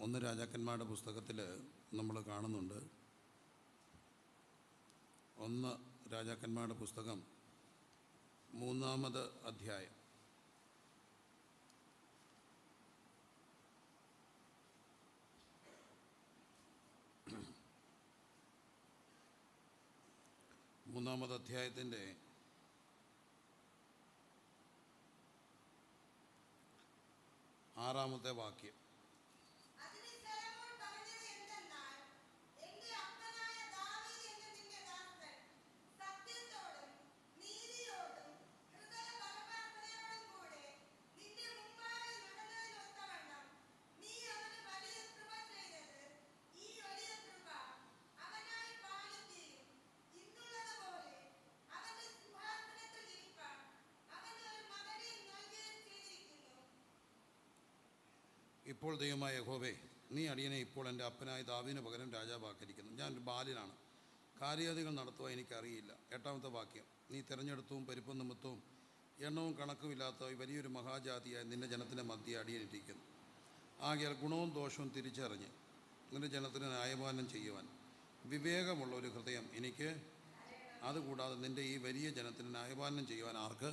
ഒന്ന് രാജാക്കന്മാരുടെ പുസ്തകത്തിൽ നമ്മൾ കാണുന്നുണ്ട്. ഒന്ന് രാജാക്കന്മാരുടെ പുസ്തകം 3-ാമത് അധ്യായം. മൂന്നാമത് അധ്യായത്തിൻ്റെ 6-ാമത്തെ വാക്യം. ഇപ്പോൾ ദൈവമായ യഹോവേ, നീ അടിയനെ ഇപ്പോൾ എൻ്റെ അപ്പനായ ദാവീദിന് പകരം രാജാവാക്കിയിരിക്കുന്നു. ഞാനൊരു ബാലനാണ്, കാര്യാദികൾ നടത്തുവാൻ എനിക്കറിയില്ല. 8-ാമത്തെ വാക്യം. നീ തിരഞ്ഞെടുത്തവും പരിപ്പും നിമിത്തവും എണ്ണവും കണക്കുമില്ലാത്ത വലിയൊരു മഹാജാതിയായി നിൻ്റെ ജനത്തിൻ്റെ മധ്യേ അടിയനിരിക്കുന്നു. ആകയാൽ ഗുണവും ദോഷവും തിരിച്ചറിഞ്ഞ് നിൻ്റെ ജനത്തിന് ന്യായപാലനം ചെയ്യുവാൻ വിവേകമുള്ള ഒരു ഹൃദയം എനിക്ക്, അതുകൂടാതെ നിൻ്റെ ഈ വലിയ ജനത്തിന് ന്യായപാലനം ചെയ്യുവാൻ ആർക്ക്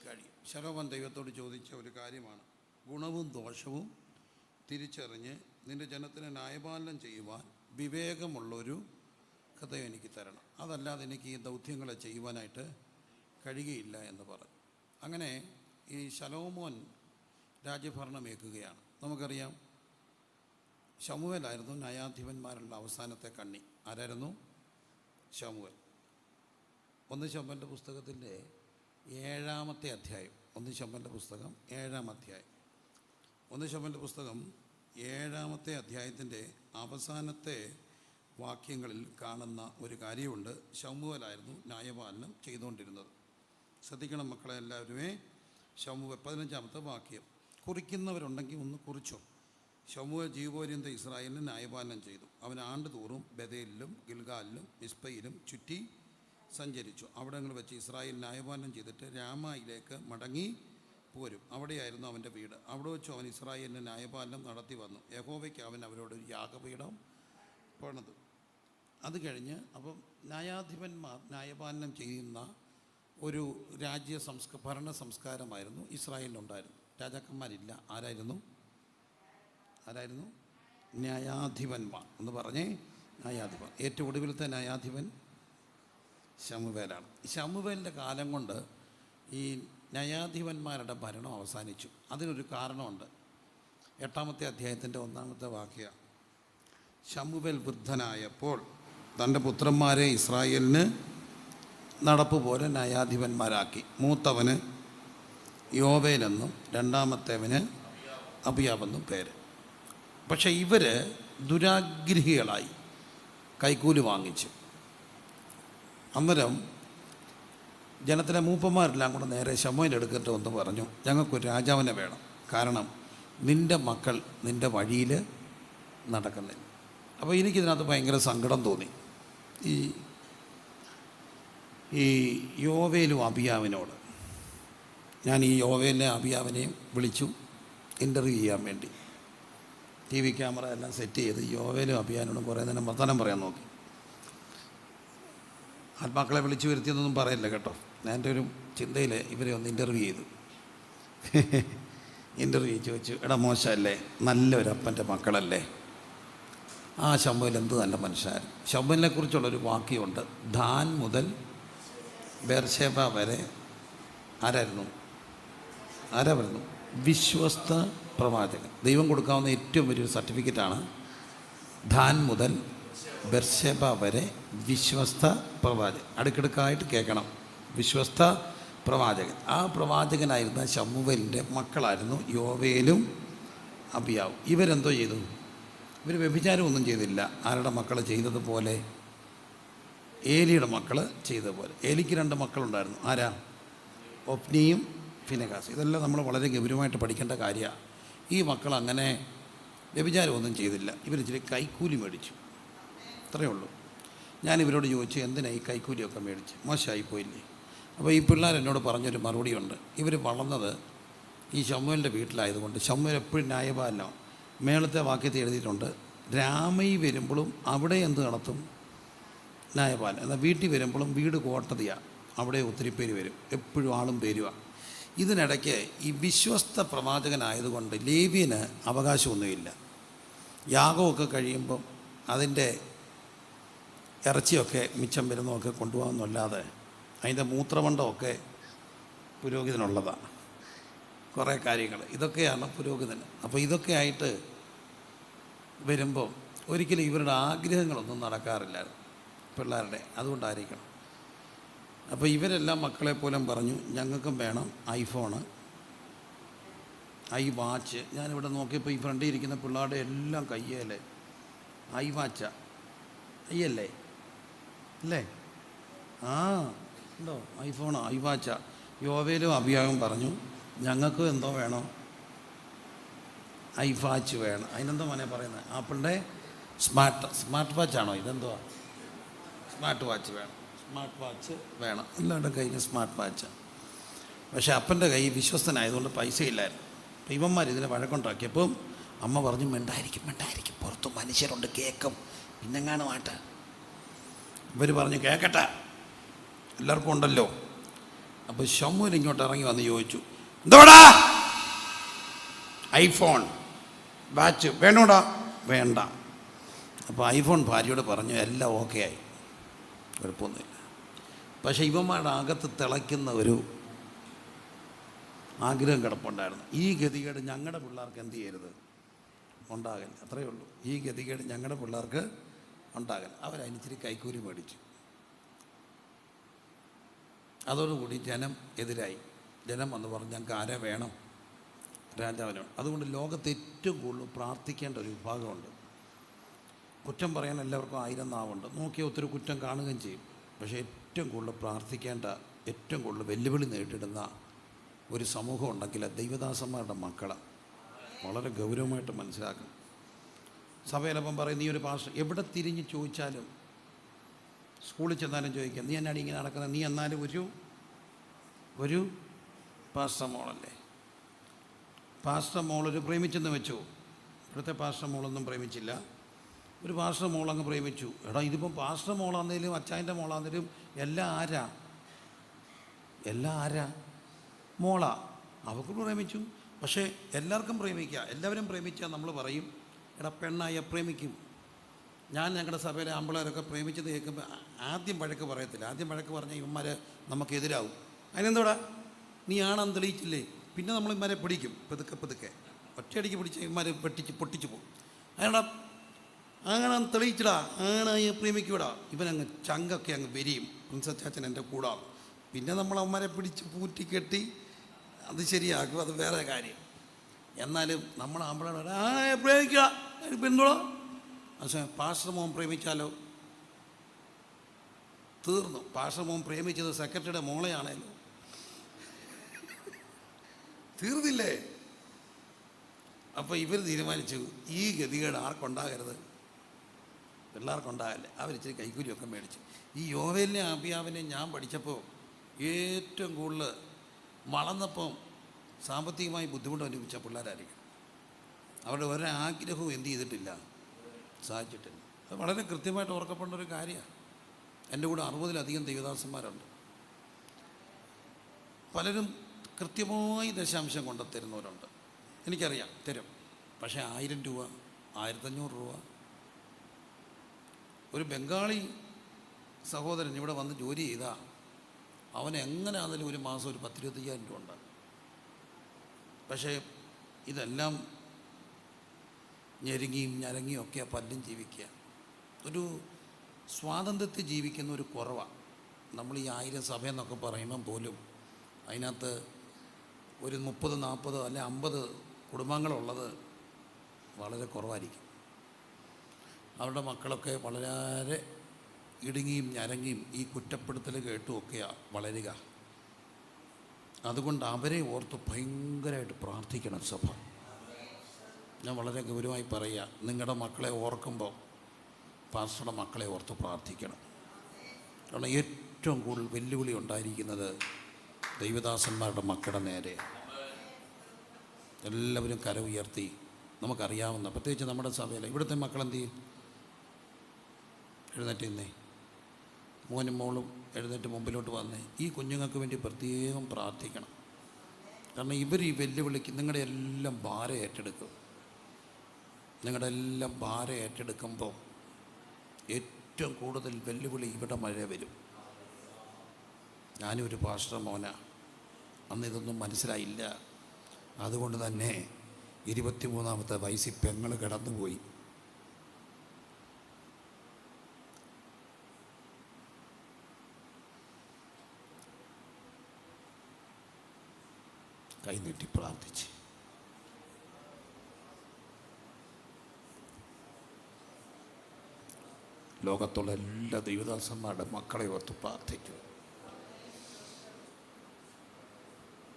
കഴിയും? ശലോമോൻ ദൈവത്തോട് ചോദിച്ച ഒരു കാര്യമാണ്. ഗുണവും ദോഷവും തിരിച്ചറിഞ്ഞ് നിൻ്റെ ജനത്തിന് ന്യായപാലനം ചെയ്യുവാൻ വിവേകമുള്ളൊരു ഹൃദയം എനിക്ക് തരണം, അതല്ലാതെ എനിക്ക് ഈ ദൗത്യങ്ങളെ ചെയ്യുവാനായിട്ട് കഴിയുകയില്ല എന്ന് പറഞ്ഞു. അങ്ങനെ ഈ ശലോമോൻ രാജ്യഭരണമേൽക്കുകയാണ്. നമുക്കറിയാം, ശമൂവേലായിരുന്നു ന്യായാധിപന്മാരുടെ അവസാനത്തെ കണ്ണി. ആരായിരുന്നു? ശമൂവേൽ. 1 ശമൂവേലിൻ്റെ പുസ്തകത്തിൻ്റെ 7-ാമത്തെ അധ്യായം. 1 ശമൂവേലിൻ്റെ പുസ്തകം 7-ാം അധ്യായം. 1 ശമൂവേലിൻ്റെ പുസ്തകം 7-ാമത്തെ അധ്യായത്തിൻ്റെ അവസാനത്തെ വാക്യങ്ങളിൽ കാണുന്ന ഒരു കാര്യമുണ്ട്. ശമൂവേലായിരുന്നു ന്യായപാലനം ചെയ്തുകൊണ്ടിരുന്നത്. ശ്രദ്ധിക്കണം മക്കളെ എല്ലാവരുമേ. ശമൂവേൽ 15-ാമത്തെ വാക്യം. കുറിക്കുന്നവരുണ്ടെങ്കിൽ ഒന്ന് കുറിച്ചോ. ശമൂവേൽ ജീവപര്യന്ത ഇസ്രായേലിന് ന്യായപാലനം ചെയ്തു. അവൻ ആണ്ടുതോറും ബഥേലിലും ഗിൽഗാലിലും മിസ്പയിലും ചുറ്റി സഞ്ചരിച്ചു. അവിടങ്ങൾ വെച്ച് ഇസ്രായേൽ ന്യായപാലനം ചെയ്തിട്ട് രാമയിലേക്ക് മടങ്ങി പോരും. അവിടെയായിരുന്നു അവൻ്റെ വീട്. അവിടെ വെച്ച് അവൻ ഇസ്രായേലിന് ന്യായപാലനം നടത്തി വന്നു. യഹോവയ്ക്ക് അവൻ അവരോട് ഒരു യാഗപീഠം പണിതു. അത് കഴിഞ്ഞ് അപ്പം ന്യായാധിപന്മാർ ന്യായപാലനം ചെയ്യുന്ന ഒരു ഭരണ സംസ്കാരമായിരുന്നു ഇസ്രായേലിനുണ്ടായിരുന്നു. രാജാക്കന്മാരില്ല. ആരായിരുന്നു? ന്യായാധിപന്മാർ എന്ന് പറഞ്ഞേ. ന്യായാധിപൻ. ഏറ്റവും ഒടുവിലത്തെ ന്യായാധിപൻ ശമൂവേലാണ്. ശമൂവേലിൻ്റെ കാലം കൊണ്ട് ഈ ന്യായാധിപന്മാരുടെ ഭരണം അവസാനിച്ചു. അതിനൊരു കാരണമുണ്ട്. 8-ാമത്തെ അധ്യായത്തിൻ്റെ 1-ാമത്തെ വാക്യ. ശമൂവേൽ വൃദ്ധനായപ്പോൾ തൻ്റെ പുത്രന്മാരെ ഇസ്രായേലിന് നടപ്പ് പോലെ ന്യായാധിപന്മാരാക്കി. മൂത്തവന് യോവേലെന്നും 2-ാമത്തേവന് അബിയാവെന്നും പേര്. പക്ഷെ ഇവർ ദുരാഗ്രഹികളായി കൈക്കൂലി വാങ്ങിച്ചു. അന്നേരം ജനത്തിലെ മൂപ്പന്മാരെല്ലാം കൂടെ നേരെ ശമൂവേലെടുക്കട്ടെ എന്ന് പറഞ്ഞു, ഞങ്ങൾക്കൊരു രാജാവിനെ വേണം, കാരണം നിൻ്റെ മക്കൾ നിൻ്റെ വഴിയിൽ നടക്കുന്നില്ല. അപ്പോൾ എനിക്കിതിനകത്ത് ഭയങ്കര സങ്കടം തോന്നി. ഈ യോവേലും അബിയാവിനോട്. ഞാൻ ഈ യോവേലിനെ അബിയാവിനെയും വിളിച്ചു ഇൻ്റർവ്യൂ ചെയ്യാൻ വേണ്ടി. TV ക്യാമറ എല്ലാം സെറ്റ് ചെയ്ത് യോവേലും അബിയാവിനോടും കുറേ നേരം വർത്തമാനം പറയാൻ നോക്കി. ആത്മാക്കളെ വിളിച്ചു വരുത്തിയെന്നൊന്നും പറയില്ല കേട്ടോ. എൻ്റെ ഒരു ചിന്തയിൽ ഇവരെ ഒന്ന് ഇൻ്റർവ്യൂ ചെയ്തു. ഇൻ്റർവ്യൂ ചോദിച്ചു, എടാ മോശമല്ലേ, നല്ലൊരപ്പൻ്റെ മക്കളല്ലേ? ആ ശമൂവേൽ എന്ത് നല്ല മനുഷ്യൻ. ശമൂവേലിനെ കുറിച്ചുള്ളൊരു വാക്യമുണ്ട്. ദാൻ മുതൽ ബേർശേബ വരെ ആരാ വരുന്നു? വിശ്വസ്ത പ്രവാചകൻ. ദൈവം കൊടുക്കാവുന്ന ഏറ്റവും വലിയൊരു സർട്ടിഫിക്കറ്റാണ് ദാൻ മുതൽ ബേർശേബ വരെ വിശ്വസ്ത പ്രവാചകൻ. അടുക്കടുക്കായിട്ട് കേൾക്കണം. വിശ്വസ്ത പ്രവാചകൻ. ആ പ്രവാചകനായിരുന്ന ശമൂവേലിൻ്റെ മക്കളായിരുന്നു യോവേലും അബിയാവും. ഇവരെന്തോ ചെയ്തു? ഇവർ വ്യഭിചാരമൊന്നും ചെയ്തില്ല. ആരുടെ മക്കൾ ചെയ്തതുപോലെ? ഏലിയുടെ മക്കൾ ചെയ്തതുപോലെ. ഏലിക്ക് 2 മക്കളുണ്ടായിരുന്നു. ആരാ? ഒപ്നിയും ഫിനെഹാസ്. ഇതെല്ലാം നമ്മൾ വളരെ ഗൗരവമായിട്ട് പഠിക്കേണ്ട കാര്യമാണ്. ഈ മക്കൾ അങ്ങനെ വ്യഭിചാരമൊന്നും ചെയ്തില്ല. ഇവർ ഇച്ചിരി കൈക്കൂലി മേടിച്ചു, അത്രയേ ഉള്ളൂ. ഞാൻ ഇവരോട് ചോദിച്ചു, എന്തിനാണ് ഈ കൈക്കൂലിയൊക്കെ മേടിച്ച്? മോശമായിപ്പോയില്ലേ? അപ്പോൾ ഈ പിള്ളേർ എന്നോട് പറഞ്ഞൊരു മറുപടിയുണ്ട്. ഇവർ വളർന്നത് ഈ ശമൂവേലിൻ്റെ വീട്ടിലായതുകൊണ്ട് ശമൂവേൽ എപ്പോഴും ന്യായപാലനം മേളത്തെ വാക്യത്തിൽ എഴുതിയിട്ടുണ്ട്, രാമൈ വരുമ്പോഴും അവിടെ എന്ത് നടത്തും? ന്യായപാലനം. എന്നാൽ വീട്ടിൽ വരുമ്പോഴും വീട് കോട്ടതിയാണ്, അവിടെ ഒത്തിരി പേര് വരും, എപ്പോഴും ആളും പേരുക. ഇതിനിടയ്ക്ക് ഈ വിശ്വസ്ത പ്രവാചകനായതുകൊണ്ട് ലേവ്യന് അവകാശമൊന്നുമില്ല. യാഗമൊക്കെ കഴിയുമ്പം അതിൻ്റെ ഇറച്ചിയൊക്കെ മിച്ചം വരുന്നതൊക്കെ കൊണ്ടുപോകാമെന്നല്ലാതെ അതിൻ്റെ മൂത്രമണ്ഡമൊക്കെ പുരോഹിതനുള്ളതാണ്. കുറേ കാര്യങ്ങൾ ഇതൊക്കെയാണ് പുരോഹിതന്. അപ്പോൾ ഇതൊക്കെ ആയിട്ട് വരുമ്പോൾ ഒരിക്കലും ഇവരുടെ ആഗ്രഹങ്ങളൊന്നും നടക്കാറില്ലായിരുന്നു പിള്ളേരുടെ. അതുകൊണ്ടായിരിക്കണം. അപ്പോൾ ഇവരെല്ലാം മക്കളെപ്പോലും പറഞ്ഞു, ഞങ്ങൾക്കും വേണം ഐഫോണ്, ഐ വാച്ച്. ഞാനിവിടെ നോക്കിയപ്പോൾ ഈ ഫ്രണ്ടിൽ ഇരിക്കുന്ന പിള്ളേരുടെ എല്ലാം കയ്യേലെ ഐ വാച്ചാ. അയ്യല്ലേ അല്ലേ? ആ ഉണ്ടോ? ഐഫോണോ ഐ വാച്ചാ. യോവേലും അഭിയാഗം പറഞ്ഞു, ഞങ്ങൾക്കും എന്തോ വേണം, ഐ വാച്ച് വേണം. അതിനെന്തോ മോനെ പറയുന്നത്? ആപ്പിളിൻ്റെ സ്മാർട്ട് വാച്ചാണോ ഇതെന്തോ? സ്മാർട്ട് വാച്ച് വേണം, സ്മാർട്ട് വാച്ച് വേണം. എല്ലാവരുടെ കയ്യിൽ സ്മാർട്ട് വാച്ച്. പക്ഷേ അപ്പൻ്റെ കൈ വിശ്വസ്തനായതുകൊണ്ട് പൈസ ഇല്ലായിരുന്നു. അപ്പം ഇവന്മാർ ഇതിനെ വഴക്കുണ്ടാക്കിയപ്പം അമ്മ പറഞ്ഞു, മിണ്ടായിരിക്കും പുറത്ത് മനുഷ്യരുണ്ട്, കേൾക്കും, പിന്നെങ്ങാനും ആട്ടെ. ഇവർ പറഞ്ഞു കേൾക്കട്ടെ, എല്ലാവർക്കും ഉണ്ടല്ലോ. അപ്പോൾ ശമ്മൂൽ ഇങ്ങോട്ട് ഇറങ്ങി വന്ന് ചോദിച്ചു, എന്തോടാ ഐഫോൺ വാച്ച് വേണോടാ? വേണ്ട. അപ്പോൾ ഐഫോൺ ഭാര്യയോട് പറഞ്ഞു, എല്ലാം ഓക്കെ ആയി, കുഴപ്പമൊന്നുമില്ല. പക്ഷേ ഇവന്മാരുടെ അകത്ത് തിളയ്ക്കുന്ന ഒരു ആഗ്രഹം കിടപ്പുണ്ടായിരുന്നു. ഈ ഗതികേട് ഞങ്ങളുടെ പിള്ളേർക്ക് എന്ത് ചെയ്യരുത്, ഉണ്ടാകരുത്. അത്രയേ ഉള്ളൂ. ഈ ഗതികേട് ഞങ്ങളുടെ പിള്ളേർക്ക് ഉണ്ടാകരുത്. അവരനുസരിച്ച് കൈക്കൂലി മേടിച്ചു. അതോടുകൂടി ജനം എതിരായി. ജനം വന്ന് പറഞ്ഞു, ഞങ്ങൾക്ക് ആരെ വേണം? രാജാവിനാണ്. അതുകൊണ്ട് ലോകത്ത് ഏറ്റവും കൂടുതൽ പ്രാർത്ഥിക്കേണ്ട ഒരു വിഭാഗമുണ്ട്. കുറ്റം പറയാൻ എല്ലാവർക്കും 1000 നാവുണ്ട്, നോക്കിയാൽ ഒത്തിരി കുറ്റം കാണുകയും ചെയ്യും. പക്ഷേ ഏറ്റവും കൂടുതൽ പ്രാർത്ഥിക്കേണ്ട, ഏറ്റവും കൂടുതൽ വെല്ലുവിളി നേരിടുന്ന ഒരു സമൂഹം ഉണ്ടെങ്കിൽ ദൈവദാസന്മാരുടെ മക്കളെ വളരെ ഗൗരവമായിട്ട് മനസ്സിലാക്കണം. സഭയിലപ്പം പറയും, നീ ഒരു പാസ്റ്റർ, എവിടെ തിരിഞ്ഞ് ചോദിച്ചാലും, സ്കൂളിൽ ചെന്നാലും ചോദിക്കാം, നീ എന്നാടി ഇങ്ങനെ നടക്കുന്നത്? നീ എന്നാലും ഒരു പാസ്റ്റർ മോളല്ലേ? പാസ്റ്റർ മോളൊരു പ്രേമിച്ചെന്ന് വെച്ചു. ഇവിടുത്തെ പാസ്റ്റർ മോളൊന്നും പ്രേമിച്ചില്ല, ഒരു പാസ്റ്റർ മോളങ്ങ് പ്രേമിച്ചു. എടാ, ഇതിപ്പം പാസ്റ്റർ മോളാന്നേലും അച്ചായൻ്റെ മോളാന്നേലും എല്ലാം ആരാ? മോളാ. അവർക്ക് പ്രേമിച്ചു. പക്ഷേ എല്ലാവർക്കും പ്രേമിക്കുക, എല്ലാവരും പ്രേമിച്ചാൽ നമ്മൾ പറയും, എടാ പെണ്ണായ പ്രേമിക്കും. ഞാൻ ഞങ്ങളുടെ സഭയിലെ ആമ്പിളേരൊക്കെ പ്രേമിച്ചത് കേൾക്കുമ്പോൾ ആദ്യം വഴക്ക് പറയത്തില്ല. ആദ്യം വഴക്ക് പറഞ്ഞാൽ ഇവന്മാർ നമുക്കെതിരാവും. അതിനെന്തോടാ, നീ ആണെന്ന് തെളിയിച്ചില്ലേ? പിന്നെ നമ്മൾ ഇവന്മാരെ പിടിക്കും, പതുക്കെ ഒറ്റയടിക്ക് പിടിച്ച് ഇവന്മാർ പൊട്ടിച്ചു പോകും. അതിനടാ അങ്ങനെ തെളിയിച്ചടാ, ആണായ പ്രേമിക്കൂടാ. ഇവനങ്ങ് ചങ്കൊക്കെ അങ്ങ് വരിയും, പ്രിൻസച്ചാച്ചൻ എൻ്റെ കൂടാകും. പിന്നെ നമ്മൾ അവന്മാരെ പിടിച്ച് പൂറ്റിക്കെട്ടി അത് ശരിയാക്കും, അത് വേറെ കാര്യം. എന്നാലും നമ്മൾ ആമ്പിളോട് പ്രേമിക്കുക പിന്നോളോ. പക്ഷേ പാസ്റ്റർ മോൻ പ്രേമിച്ചാലോ തീർന്നു. പാസ്റ്റർ മോൻ പ്രേമിച്ചത് സെക്രട്ടറിയുടെ മോളെയാണല്ലോ, തീർന്നില്ലേ? അപ്പോൾ ഇവർ തീരുമാനിച്ചു, ഈ ഗതികേട് ആർക്കുണ്ടാകരുത്, പിള്ളേർക്കുണ്ടാകല്ലേ. അവരിച്ചിരി കൈക്കൂലിയൊക്കെ മേടിച്ചു. ഈ യോവേലിനെ അബിയാവിനെ ഞാൻ പഠിച്ചപ്പോൾ ഏറ്റവും കൂടുതൽ വളർന്നപ്പം സാമ്പത്തികമായി ബുദ്ധിമുട്ട് അനുഭവിച്ച പിള്ളേരായിരിക്കും. അവരുടെ ഒരാഗ്രഹവും എന്ത് ചെയ്തിട്ടില്ല, സാധിച്ചിട്ടില്ല. അത് വളരെ കൃത്യമായിട്ട് ഓർക്കപ്പെടുന്ന ഒരു കാര്യമാണ്. എൻ്റെ കൂടെ 60-ലധികം ദൈവദാസന്മാരുണ്ട്. പലരും കൃത്യമായി ദശാംശം കൊണ്ട് തരുന്നവരുണ്ട്. എനിക്കറിയാം, തരും. പക്ഷേ 1000 രൂപ, 1500 രൂപ. ഒരു ബംഗാളി സഹോദരൻ ഇവിടെ വന്ന് ജോലി ചെയ്താൽ അവന് എങ്ങനെ ആണെങ്കിലും ഒരു മാസം ഒരു 10-25,000 രൂപ ഉണ്ട്. പക്ഷേ ഇതെല്ലാം ഞരങ്ങിയും ഒക്കെ പല്ലും ജീവിക്കുക. ഒരു സ്വാതന്ത്ര്യത്തിൽ ജീവിക്കുന്ന ഒരു കുറവാണ്. നമ്മൾ ഈ 1000 സഭയെന്നൊക്കെ പറയുമ്പം പോലും അതിനകത്ത് ഒരു 30-40 അല്ലെ 50 കുടുംബങ്ങളുള്ളത് വളരെ കുറവായിരിക്കും. അവരുടെ മക്കളൊക്കെ വളരെ ഇടുങ്ങിയും ഞരങ്ങിയും ഈ കുറ്റപ്പെടുത്തൽ കേട്ടുമൊക്കെയാണ് വളരുക. അതുകൊണ്ട് അവരെ ഓർത്ത് ഭയങ്കരമായിട്ട് പ്രാർത്ഥിക്കണം സഭ. ഞാൻ വളരെ ഗൗരവമായി പറയുക, നിങ്ങളുടെ മക്കളെ ഓർക്കുമ്പോൾ പാസ്റ്ററുടെ മക്കളെ ഓർത്ത് പ്രാർത്ഥിക്കണം. കാരണം ഏറ്റവും കൂടുതൽ വെല്ലുവിളി ഉണ്ടായിരിക്കുന്നത് ദൈവദാസന്മാരുടെ മക്കളുടെ നേരെ. എല്ലാവരും കര ഉയർത്തി നമുക്കറിയാവുന്ന, പ്രത്യേകിച്ച് നമ്മുടെ സഭയിൽ ഇവിടുത്തെ മക്കളെന്ത് ചെയ്യും? എഴുന്നേറ്റ് നിന്നേ, മോനും മോളും എഴുന്നേറ്റ് മുമ്പിലോട്ട് വന്നേ. ഈ കുഞ്ഞുങ്ങൾക്ക് വേണ്ടി പ്രത്യേകം പ്രാർത്ഥിക്കണം. കാരണം ഇവർ ഈ വെല്ലുവിളിക്ക് നിങ്ങളുടെ എല്ലാം ഭാരം ഏറ്റെടുക്കും. നിങ്ങളുടെ എല്ലാം ഭാരം ഏറ്റെടുക്കുമ്പോൾ ഏറ്റവും കൂടുതൽ വെല്ലുവിളി ഇവിടെ മഴ വരും. ഞാനും ഒരു പാസ്റ്റർ മോന, അന്ന് ഇതൊന്നും മനസ്സിലായില്ല. അതുകൊണ്ട് തന്നെ 23-ാമത്തെ വയസ്സിൽ പെങ്ങൾ കടന്നുപോയി. കൈനീട്ടി പ്രാർത്ഥിച്ച് ലോകത്തുള്ള എല്ലാ ദൈവദാസന്മാരുടെ മക്കളെ ഓർത്ത് പ്രാർത്ഥിക്കും.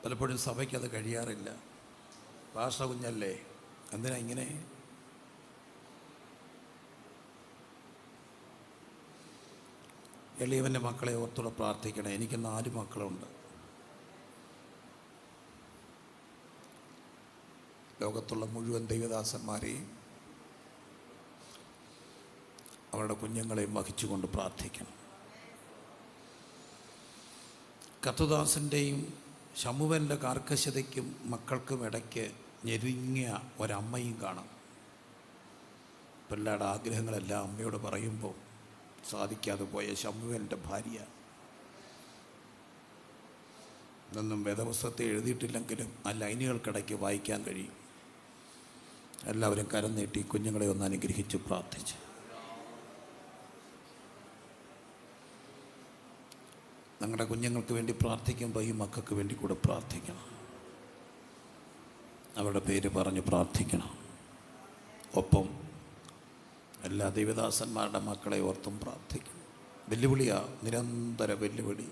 പലപ്പോഴും സഭയ്ക്കത് കഴിയാറില്ല. പാസ്റ്റർ കുഞ്ഞല്ലേ, എന്തിനാ ഇങ്ങനെ? എളിയവൻ്റെ മക്കളെ ഓർത്തുള്ള പ്രാർത്ഥിക്കണം. എനിക്ക് 4 മക്കളുണ്ട്. ലോകത്തുള്ള മുഴുവൻ ദൈവദാസന്മാരെയും അവരുടെ കുഞ്ഞുങ്ങളെയും വഹിച്ചുകൊണ്ട് പ്രാർത്ഥിക്കണം. കർത്തദാസൻ്റെയും ശമുവൻ്റെ കാർക്കശ്യതയ്ക്കും മക്കൾക്കും ഇടയ്ക്ക് ഞെരുങ്ങിയ ഒരമ്മയും കാണാം. പിള്ളേരുടെ ആഗ്രഹങ്ങളെല്ലാം അമ്മയോട് പറയുമ്പോൾ സാധിക്കാതെ പോയ ശമുവൻ്റെ ഭാര്യ. ഇതൊന്നും വേദപുസ്തകത്തെ എഴുതിയിട്ടില്ലെങ്കിലും ആ ലൈനുകൾക്കിടയ്ക്ക് വായിക്കാൻ കഴിയും. എല്ലാവരും കരം നീട്ടി കുഞ്ഞുങ്ങളെ ഒന്ന് അനുഗ്രഹിച്ച് പ്രാർത്ഥിച്ച്. ഞങ്ങളുടെ കുഞ്ഞുങ്ങൾക്ക് വേണ്ടി പ്രാർത്ഥിക്കുമ്പോൾ ഈ മക്കൾക്ക് വേണ്ടി കൂടെ പ്രാർത്ഥിക്കണം. അവരുടെ പേര് പറഞ്ഞ് പ്രാർത്ഥിക്കണം. ഒപ്പം എല്ലാ ദൈവദാസന്മാരുടെ മക്കളെ ഓർത്തും പ്രാർത്ഥിക്കണം. വെല്ലുവിളിയാ, നിരന്തര വെല്ലുവിളി.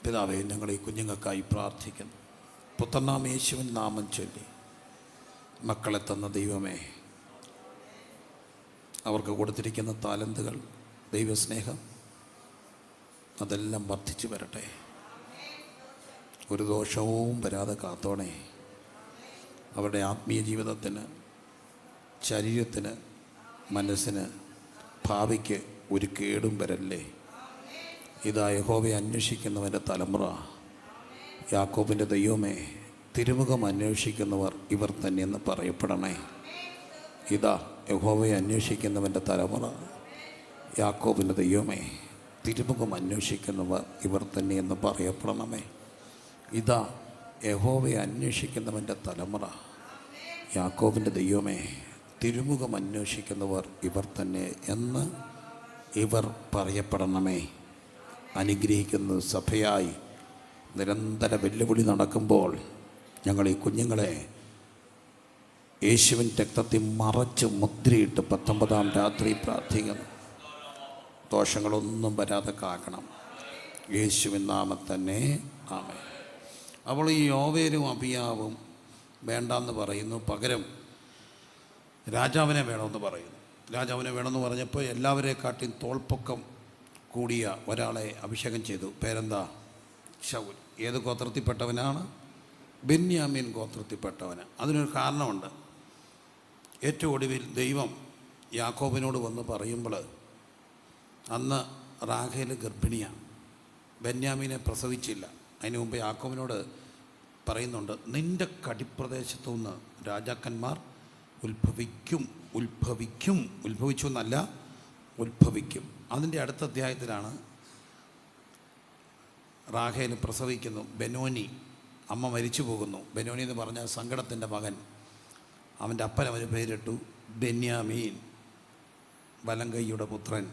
പിതാവേ, ഞങ്ങൾ ഈ കുഞ്ഞുങ്ങൾക്കായി പ്രാർത്ഥിക്കുന്നു. പുത്രനാം യേശുവിൻ നാമം ചൊല്ലി മക്കളെ തന്ന ദൈവമേ, അവർക്ക് കൊടുത്തിരിക്കുന്ന താലന്തുകൾ, ദൈവസ്നേഹം, അതെല്ലാം വർദ്ധിച്ചു വരട്ടെ. ഒരു ദോഷവും വരാതെ കാത്തോണേ. അവരുടെ ആത്മീയ ജീവിതത്തിന്, ശരീരത്തിന്, മനസ്സിന്, ഭാവിക്ക് ഒരു കേടും വരല്ലേ. ഇതാ യഹോവയെ അന്വേഷിക്കുന്നവൻ്റെ തലമുറ. യാക്കോബിൻ്റെ ദൈവമേ, തിരുമുഖം അന്വേഷിക്കുന്നവർ ഇവർ തന്നെയെന്ന് പറയപ്പെടണേ. ഇതാ യഹോവയെ അന്വേഷിക്കുന്നവൻ്റെ തലമുറ. യാക്കോബിൻ്റെ ദൈവമേ, തിരുമുഖം അന്വേഷിക്കുന്നവർ ഇവർ തന്നെയെന്ന് പറയപ്പെടണമേ. ഇതാ യഹോവയെ അന്വേഷിക്കുന്നവൻ്റെ തലമുറ. യാക്കോബിൻ്റെ ദൈവമേ, തിരുമുഖം അന്വേഷിക്കുന്നവർ ഇവർ തന്നെ എന്ന് ഇവർ പറയപ്പെടണമേ. അനുഗ്രഹിക്കുന്ന സഭയായി നിരന്തര വെല്ലുവിളി നടക്കുമ്പോൾ ഞങ്ങൾ ഈ കുഞ്ഞുങ്ങളെ യേശുവിൻ രക്തത്തിൽ മറച്ച് മുദ്രയിട്ട് 19-ാം രാത്രി പ്രാർത്ഥിക്കുന്നു. ദോഷങ്ങളൊന്നും വരാതെ കാക്കണം. യേശുവിൻ നാമത്തിൽ തന്നെ ആമേൻ. അപ്പോൾ ഈ യോവേലും അബിയാവും വേണ്ടെന്ന് പറയുന്നു, പകരം രാജാവിനെ വേണമെന്ന് പറയുന്നു. രാജാവിനെ വേണമെന്ന് പറഞ്ഞപ്പോൾ എല്ലാവരെക്കാട്ടിയും തോൾപ്പൊക്കം കൂടിയ ഒരാളെ അഭിഷേകം ചെയ്തു. പേരെന്താ? ശൗൽ. ഏത് ഗോത്രത്തിൽപ്പെട്ടവനാണ്? ബെന്യാമീൻ ഗോത്രത്തിൽപ്പെട്ടവന്. അതിനൊരു കാരണമുണ്ട്. ഏറ്റവും ഒടുവിൽ ദൈവം യാക്കോബിനോട് വന്ന് പറയുമ്പോൾ അന്ന് റാഖേൽ ഗർഭിണിയാണ്, ബെന്യാമീനെ പ്രസവിച്ചില്ല. അതിന് മുമ്പ് യാക്കോബിനോട് പറയുന്നുണ്ട്, നിൻ്റെ കടിപ്രദേശത്തു നിന്ന് രാജാക്കന്മാർ ഉത്ഭവിക്കും. ഉത്ഭവിച്ചു എന്നല്ല, ഉത്ഭവിക്കും. അതിൻ്റെ അടുത്ത അധ്യായത്തിലാണ് റാഖേൽ പ്രസവിക്കുന്നു. ബെനോനി, അമ്മ മരിച്ചു പോകുന്നു. ബെനോനി എന്ന് പറഞ്ഞാൽ സങ്കടത്തിൻ്റെ മകൻ. അവൻ്റെ അപ്പൻ അവന് പേരിട്ടു ബെന്യാമീൻ, വലങ്കയ്യുടെ പുത്രൻ.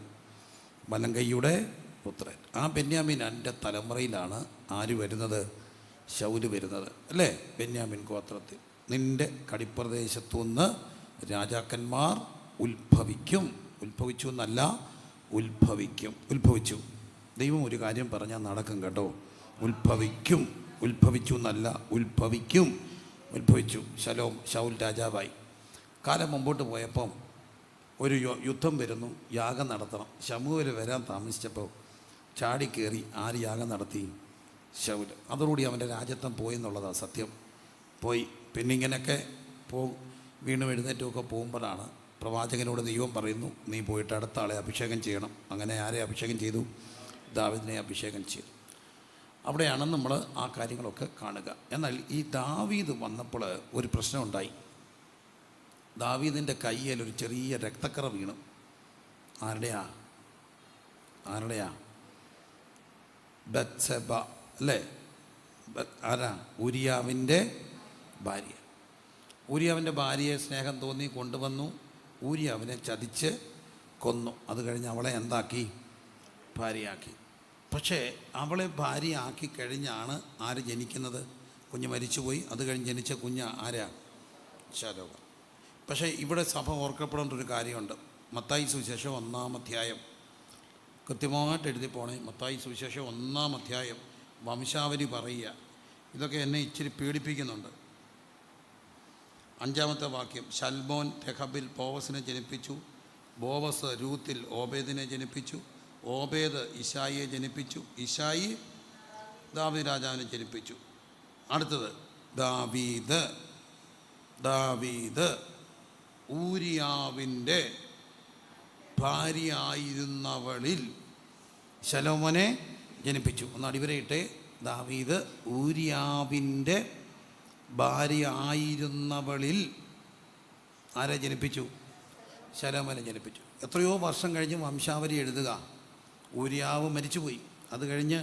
ആ ബെന്യാമീൻ എൻ്റെ തലമുറയിലാണ് ആര് വരുന്നത്? ശൗല് വരുന്നത് അല്ലേ? ബെന്യാമീൻ ഗോത്രത്തിൽ. നിൻ്റെ കടിപ്രദേശത്തു നിന്ന് രാജാക്കന്മാർ ഉത്ഭവിച്ചു എന്നല്ല, ഉത്ഭവിച്ചു. ദൈവം ഒരു കാര്യം പറഞ്ഞാൽ നടക്കും കേട്ടോ. ഉത്ഭവിച്ചു എന്നല്ല, ഉത്ഭവിച്ചു. ശൗൽ രാജാവായി. കാലം മുമ്പോട്ട് പോയപ്പം ഒരു യുദ്ധം വരുന്നു, യാഗം നടത്തണം. ശമൂവേൽ വരാൻ താമസിച്ചപ്പോൾ ചാടിക്കേറി ആര് യാഗം നടത്തി? ശൗല്. അതോടുകൂടി അവൻ്റെ രാജ്യത്വം പോയി എന്നുള്ളതാണ് സത്യം. പോയി. പിന്നെ ഇങ്ങനെയൊക്കെ വീണ്ടും എഴുന്നേറ്റുമൊക്കെ പോകുമ്പോഴാണ് പ്രവാചകനോട് ദൈവം പറയുന്നു, നീ പോയിട്ട് അടുത്ത ആളെ അഭിഷേകം ചെയ്യണം. അങ്ങനെ ആരെ അഭിഷേകം ചെയ്തു? ദാവീദിനെ അഭിഷേകം ചെയ്തു. അവിടെയാണ് നമ്മൾ ആ കാര്യങ്ങളൊക്കെ കാണുക. എന്നാൽ ഈ ദാവീദ് വന്നപ്പോൾ ഒരു പ്രശ്നമുണ്ടായി. ദാവീദിൻ്റെ കയ്യിൽ ഒരു ചെറിയ രക്തക്കറ വീണു. ആരുടെയാ? ബത്സേബ അല്ലേ? ആരാ? ഊരിയാവിൻ്റെ ഭാര്യ. ഊരിയാവിൻ്റെ ഭാര്യയെ സ്നേഹം തോന്നി കൊണ്ടുവന്നു. ഊരിയാവിനെ ചതിച്ച് കൊന്നു. അത് കഴിഞ്ഞ് അവളെ എന്താക്കി? ഭാര്യയാക്കി. പക്ഷേ അവളെ ഭാര്യയാക്കി കഴിഞ്ഞാണ് ആര് ജനിക്കുന്നത്? കുഞ്ഞ് മരിച്ചുപോയി. അത് കഴിഞ്ഞ് ജനിച്ച കുഞ്ഞ് ആരാ? ശലോക. പക്ഷേ ഇവിടെ സഭ ഓർക്കപ്പെടേണ്ട ഒരു കാര്യമുണ്ട്. മത്തായി സുവിശേഷം 1-ാം അധ്യായം കൃത്യമായിട്ട് എഴുതി പോണേ. മത്തായി സുവിശേഷം 1-ാം അധ്യായം വംശാവലി പറയുക. ഇതൊക്കെ എന്നെ ഇച്ചിരി പീഡിപ്പിക്കുന്നുണ്ട്. 5-ാമത്തെ വാക്യം, ശൽമോൻ രഹബിൽ ബോവസിനെ ജനിപ്പിച്ചു. ബോവസ് രൂത്തിൽ ഓബേദിനെ ജനിപ്പിച്ചു. ഓബേദ് ഇശായിയെ ജനിപ്പിച്ചു. ഇശായി ദാവീദ് രാജാവിനെ ജനിപ്പിച്ചു. അടുത്തത് ദാവീദ് ഊരിയാവിൻ്റെ ഭാര്യയായിരുന്നവളിൽ ശലോമോനെ ജനിപ്പിച്ചു. ഒന്ന് അടിവരയിട്ടെ. ദാവീദ് ഊരിയാവിൻ്റെ ഭാര്യയായിരുന്നവളിൽ ആരെ ജനിപ്പിച്ചു? ശലോമോനെ ജനിപ്പിച്ചു. എത്രയോ വർഷം കഴിഞ്ഞ് വംശാവലി എഴുതുക. ഊരിയാവ് മരിച്ചുപോയി. അത് കഴിഞ്ഞ്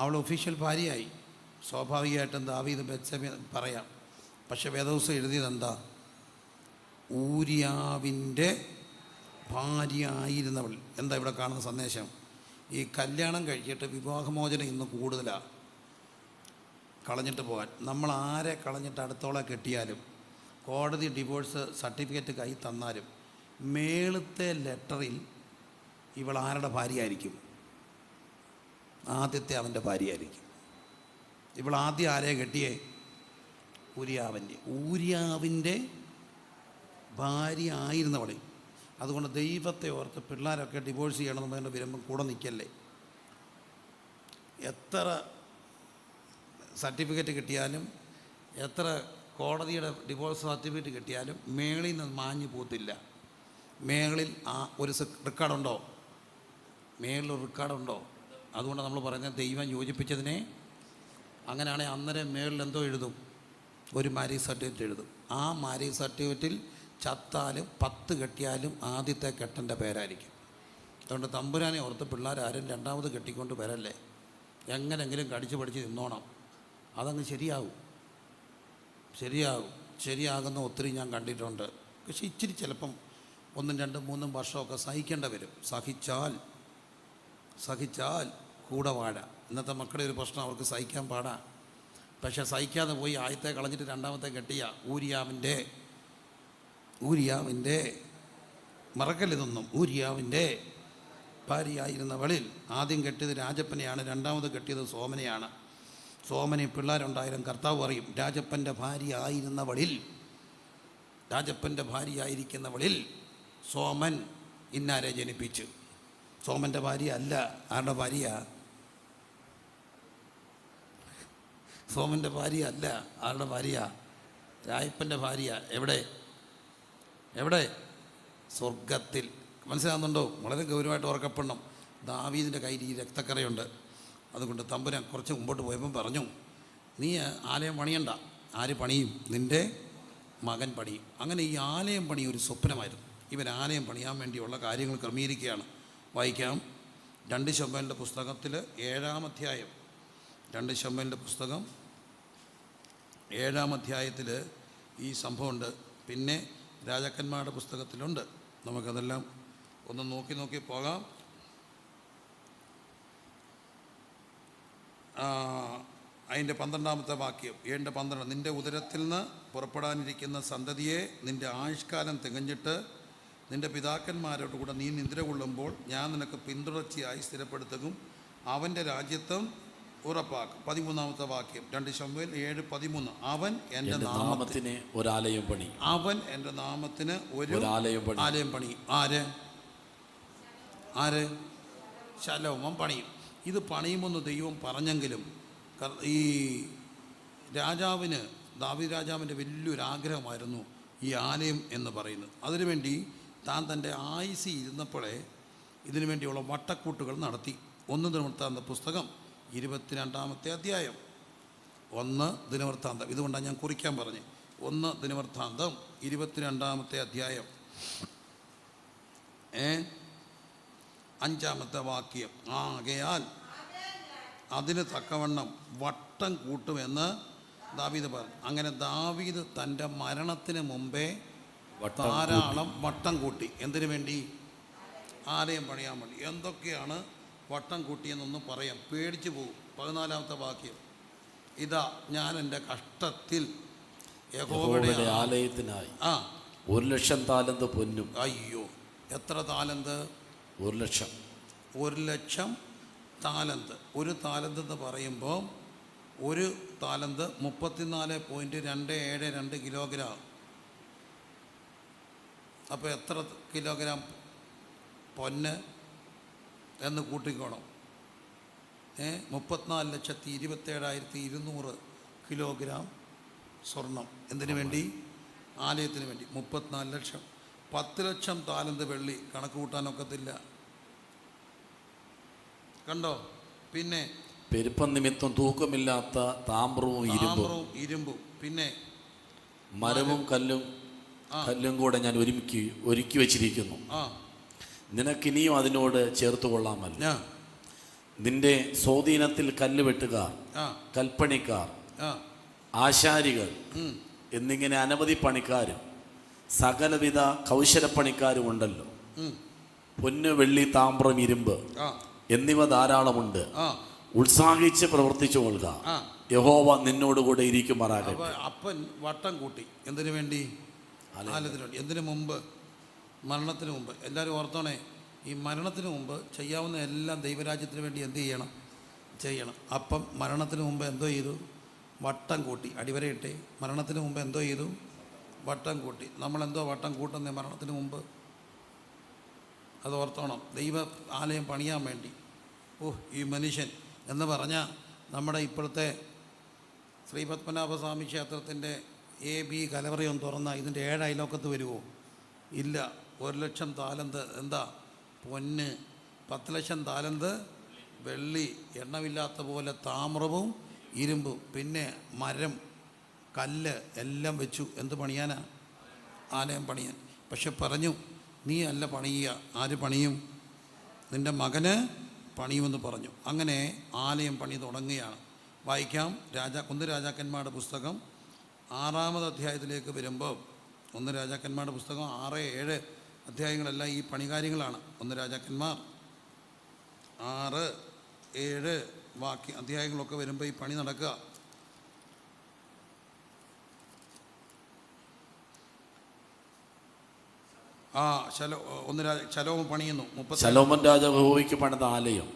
അവൾ ഒഫീഷ്യൽ ഭാര്യയായി. സ്വാഭാവികമായിട്ടും ദാവീദ് ബത്ശേബ പറയാം. പക്ഷെ വേദപുസ്തകം എഴുതിയത് എന്താ? ഊരിയാവിൻ്റെ ഭാര്യയായിരുന്നവൾ. എന്താ ഇവിടെ കാണുന്ന സന്ദേശം? ഈ കല്യാണം കഴിച്ചിട്ട് വിവാഹമോചനം ഇന്ന് കൂടുതലാണ്. കളഞ്ഞിട്ട് പോകാൻ. നമ്മൾ ആരെ കളഞ്ഞിട്ട് അടുത്തോളെ കെട്ടിയാലും കോടതി ഡിവോഴ്സ് സർട്ടിഫിക്കറ്റ് കൈ തന്നാലും മേളത്തെ ലെറ്ററിൽ ഇവൾ ആരുടെ ഭാര്യയായിരിക്കും? ആദ്യത്തെ അവൻ്റെ ഭാര്യയായിരിക്കും. ഇവൾ ആദ്യം ആരെ കെട്ടിയേ? ഊരിയാവിൻ്റെ ഭാര്യ ആയിരുന്നവളെ. അതുകൊണ്ട് ദൈവത്തെ ഓർത്ത് പിള്ളേരൊക്കെ ഡിവോഴ്സ് ചെയ്യണമെന്ന് വരുമ്പം കൂടെ നിൽക്കല്ലേ. എത്ര സർട്ടിഫിക്കറ്റ് കിട്ടിയാലും എത്ര കോടതിയുടെ ഡിവോഴ്സ് സർട്ടിഫിക്കറ്റ് കിട്ടിയാലും മേളിൽ നിന്ന് മാഞ്ഞു പോകത്തില്ല. മേളിൽ ഒരു റെക്കോർഡുണ്ടോ? മേളിലൊരു റെക്കോർഡുണ്ടോ? അതുകൊണ്ട് നമ്മൾ പറയുന്നത് ദൈവം യോജിപ്പിച്ചതിനെ. അങ്ങനെയാണെങ്കിൽ അന്നേരം മേളിൽ എന്തോ എഴുതും? ഒരു മാരേജ് സർട്ടിഫിക്കറ്റ് എഴുതും. ആ മാരേജ് സർട്ടിഫിക്കറ്റിൽ ചത്താലും 10 കെട്ടിയാലും ആദ്യത്തെ കെട്ടൻ്റെ പേരായിരിക്കും. അതുകൊണ്ട് തമ്പുരാനെ ഓർത്ത് പിള്ളേരാരും രണ്ടാമത് കെട്ടിക്കൊണ്ട് വരല്ലേ. എങ്ങനെങ്കിലും കടിച്ചു പഠിച്ച് നിന്നോണം. അതങ്ങ് ശരിയാകുന്ന ഒത്തിരി ഞാൻ കണ്ടിട്ടുണ്ട്. പക്ഷെ ഇച്ചിരി ചിലപ്പം 1, 2, 3 വർഷമൊക്കെ സഹിക്കേണ്ടി വരും. സഹിച്ചാൽ കൂടെ വാഴ. ഇന്നത്തെ മക്കളുടെ ഒരു പ്രശ്നം, അവർക്ക് സഹിക്കാൻ പാടാ. പക്ഷെ സഹിക്കാതെ പോയി ആദ്യത്തെ കളഞ്ഞിട്ട് രണ്ടാമത്തെ കെട്ടിയ ഊരിയാവിൻ്റെ മറക്കല്ലിതൊന്നും. ഊരിയാവിൻ്റെ ഭാര്യയായിരുന്നവളിൽ ആദ്യം കെട്ടിയത് രാജപ്പനെയാണ്. രണ്ടാമത് കെട്ടിയത് സോമനെയാണ്. സോമനെ പിള്ളേരുണ്ടായാലും കർത്താവ് പറയും, രാജപ്പൻ്റെ ഭാര്യയായിരിക്കുന്നവളിൽ സോമൻ ഇന്നാരെ ജനിപ്പിച്ചു. സോമൻ്റെ ഭാര്യ അല്ല. ആരുടെ ഭാര്യ? സോമൻ്റെ ഭാര്യ അല്ല. ആരുടെ ഭാര്യ? രായപ്പൻ്റെ ഭാര്യ. എവിടെ? സ്വർഗത്തിൽ. മനസ്സിലാകുന്നുണ്ടോ? വളരെ ഗൗരവമായിട്ട് ഓർക്കപ്പെടണം. ദാവീദിൻ്റെ കയ്യിൽ ഈ രക്തക്കറയുണ്ട്. അതുകൊണ്ട് തമ്പുരാൻ കുറച്ച് മുമ്പോട്ട് പോയപ്പം പറഞ്ഞു, നീ ആലയം പണിയണ്ട. ആര് പണിയും? നിൻ്റെ മകൻ പണിയും. അങ്ങനെ ഈ ആലയം പണി ഒരു സ്വപ്നമായിരുന്നു. ഇവൻ ആലയം പണിയാൻ വേണ്ടിയുള്ള കാര്യങ്ങൾ ക്രമീകരിക്കുകയാണ്. വായിക്കാം. 2 ശമൂവേലിൻ്റെ പുസ്തകത്തിൽ 7-ാം അധ്യായം. 2 ശമൂവേലിൻ്റെ പുസ്തകം 7-ാം അധ്യായത്തിൽ ഈ സംഭവമുണ്ട്. പിന്നെ രാജാക്കന്മാരുടെ പുസ്തകത്തിലുണ്ട്. നമുക്കതെല്ലാം ഒന്ന് നോക്കി പോകാം. അതിൻ്റെ 12-ാമത്തെ വാക്യം, 7:12. നിൻ്റെ ഉദരത്തിൽ നിന്ന് പുറപ്പെടാനിരിക്കുന്ന സന്തതിയെ നിൻ്റെ ആയുഷ്കാലം തികഞ്ഞിട്ട് നിൻ്റെ പിതാക്കന്മാരോട് കൂടെ നീ നിദ്ര കൊള്ളുമ്പോൾ ഞാൻ നിനക്ക് പിന്തുടർച്ചയായി സ്ഥിരപ്പെടുത്തും. അവൻ്റെ രാജ്യത്വം ഉറപ്പാക്കും. 13-ാമത്തെ വാക്യം, 2 ശമൂവേൽ 7:13. അവൻ എൻ്റെ നാമത്തിന് ഒരാലയം പണി. അവൻ എൻ്റെ നാമത്തിന് ഒരു ആലയം പണി. ആര്? ശലോമോൻ പണിയും. ഇത് പണിയുമെന്ന് ദൈവം പറഞ്ഞെങ്കിലും ഈ രാജാവിന്, ദാവീദ് രാജാവിൻ്റെ വലിയൊരു ആഗ്രഹമായിരുന്നു ഈ ആലയം എന്ന് പറയുന്നത്. അതിനുവേണ്ടി താൻ തൻ്റെ ആയുസ്സി ഇരുന്നപ്പോഴേ ഇതിനു വേണ്ടിയുള്ള വട്ടക്കൂട്ടുകൾ നടത്തി. 1 ദിനവൃത്താന്ത പുസ്തകം 22-ാമത്തെ അധ്യായം. 1 ദിനവൃത്താന്തം, ഇതുകൊണ്ടാണ് ഞാൻ കുറിക്കാൻ പറഞ്ഞത്. 1 ദിനവൃത്താന്തം 22-ാമത്തെ അധ്യായം 5-ാമത്തെ വാക്യം. ആകയാൽ അതിന് തക്കവണ്ണം വട്ടം കൂട്ടുമെന്ന് ദാവീദ് പറഞ്ഞു. അങ്ങനെ ദാവീദ് തൻ്റെ മരണത്തിന് മുമ്പേ ധാരാളം വട്ടം കൂട്ടി. എന്തിനു വേണ്ടി? ആലയം പണിയാൻ വേണ്ടി. എന്തൊക്കെയാണ് വട്ടം കൂട്ടിയെന്നൊന്നും പറയാം, പേടിച്ചു പോകും. 14-ാമത്തെ വാക്യം. ഇതാ ഞാൻ എൻ്റെ കഷ്ടത്തിൽ യഹോവയുടെ ആലയത്തിനായി 1,00,000 താലന്ത് പൊന്നും. അയ്യോ, എത്ര താലന്ത്? 1,00,000. 1,00,000 താലന്ത്. ഒരു താലന്ത് എന്ന് പറയുമ്പോൾ ഒരു താലന്ത് 34.272 കിലോഗ്രാം. അപ്പോൾ എത്ര കിലോഗ്രാം പൊന്ന് എന്ന് കൂട്ടിക്കോണം? 34,27,200 കിലോഗ്രാം സ്വർണം. എന്തിനു വേണ്ടി? ആലയത്തിന് വേണ്ടി. 34 ലക്ഷം. 10 ലക്ഷം താലന്ത് വെള്ളി. കണക്ക് കൂട്ടാനൊക്കത്തില്ല. കണ്ടോ? പിന്നെ പെരുപ്പം നിമിത്തം തൂക്കമില്ലാത്ത താമ്രവും ഇരുമ്പും. പിന്നെ മരവും കല്ലും കൂടെ ഞാൻ ഒരുക്കി വെച്ചിരിക്കുന്നു. നിനക്കിനിയും അതിനോട് ചേർത്ത് കൊള്ളാമല്ലോ. നിന്റെ സ്വാധീനത്തിൽ കല്ല് വെട്ടുകാർ, കൽപ്പണിക്കാർ, ആശാരികൾ എന്നിങ്ങനെ അനവധി പണിക്കാരും സകലവിധ കൗശലപ്പണിക്കാരും ഉണ്ടല്ലോ. പൊന്ന്, വെള്ളി, താമ്രം, ഇരുമ്പ് എന്നിവ ധാരാളമുണ്ട്. ഉത്സാഹിച്ച് പ്രവർത്തിച്ചു കൊള്ളുക. യഹോവ നിന്നോടുകൂടെ ഇരിക്കുമാറാകട്ടെ. അപ്പൻ വട്ടം കൂട്ടി. എന്തിനു വേണ്ടി? ആലയത്തിന് വേണ്ടി. എന്തിനു മുമ്പ്? മരണത്തിന് മുമ്പ്. എല്ലാവരും ഓർത്തോണേ, ഈ മരണത്തിന് മുമ്പ് ചെയ്യാവുന്ന എല്ലാം ദൈവരാജ്യത്തിന് വേണ്ടി എന്ത് ചെയ്യണം. അപ്പം മരണത്തിന് മുമ്പ് എന്തോ ചെയ്തു? വട്ടം കൂട്ടി. അടിവരയിട്ടേ. മരണത്തിന് മുമ്പ് എന്തോ ചെയ്തു? വട്ടം കൂട്ടി. നമ്മളെന്തോ വട്ടം കൂട്ടുന്നേ മരണത്തിന് മുമ്പ്? അത് ഓർത്തോണം. ദൈവ ആലയം പണിയാൻ വേണ്ടി. ഈ മനുഷ്യൻ എന്ന് പറഞ്ഞാൽ നമ്മുടെ ഇപ്പോഴത്തെ ശ്രീപത്മനാഭസ്വാമി ക്ഷേത്രത്തിൻ്റെ AB കലവറയൊന്നും തുറന്നാൽ ഇതിൻ്റെ 7 അയലോക്കത്ത് വരുമോ? ഇല്ല. 1,00,000 താലന്ത് എന്താ? പൊന്ന്. 10 ലക്ഷം താലന്ത് വെള്ളി. എണ്ണമില്ലാത്ത പോലെ താമ്രവും ഇരുമ്പും. പിന്നെ മരം, കല്ല് എല്ലാം വെച്ചു. എന്ത് പണിയാനാ? ആലയം പണിയാൻ. പക്ഷെ പറഞ്ഞു, നീ അല്ല പണിയുക. ആര് പണിയും? നിൻ്റെ മകന് പണിയുമെന്ന് പറഞ്ഞു. അങ്ങനെ ആലയം പണി തുടങ്ങുകയാണ്. വായിക്കാം. 1 രാജാക്കന്മാരുടെ പുസ്തകം 6-ാമത് അധ്യായത്തിലേക്ക് വരുമ്പോൾ, 1 രാജാക്കന്മാരുടെ പുസ്തകം 6, 7 അധ്യായങ്ങളെല്ലാം ഈ പണികാര്യങ്ങളാണ്. 1 രാജാക്കന്മാർ 6, 7 അധ്യായങ്ങളൊക്കെ വരുമ്പോൾ ഈ പണി നടക്കുക. ശലോമോൻ പണിയുന്നു. ശലോമോൻ രാജാവ് യഹോവയ്ക്ക് പണിത ആലയം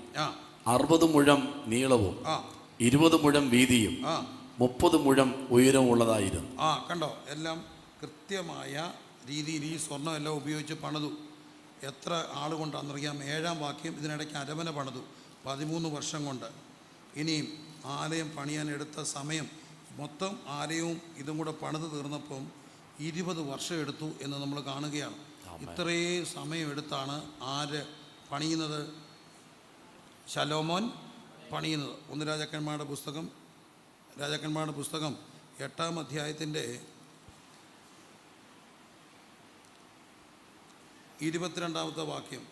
60 മുഴം നീളവും 20 മുഴം വീതിയും 30 മുഴം ഉയരവും ഉള്ളതായിരുന്നു. കണ്ടോ? എല്ലാം കൃത്യമായ രീതിയിൽ ഈ സ്വർണ്ണം എല്ലാം ഉപയോഗിച്ച് പണിതു. എത്ര ആളുകൊണ്ടാണെന്നറിയാം? 7-ാം വാക്യം. ഇതിനിടയ്ക്ക് അരമന പണിതു 13 വർഷം കൊണ്ട്. ഇനിയും ആലയം പണിയാൻ എടുത്ത സമയം, മൊത്തം ആലയവും ഇതും കൂടെ പണിത് തീർന്നപ്പം 20 വർഷം എടുത്തു എന്ന് നമ്മൾ കാണുകയാണ്. ഇത്രയും സമയമെടുത്താണ് ആര് പണിയുന്നത്? ശലോമോൻ പണിയുന്നത്. 1 രാജാക്കന്മാരുടെ പുസ്തകം 8-ാം അധ്യായത്തിൻ്റെ 22-ാമത്തെ വാക്യം.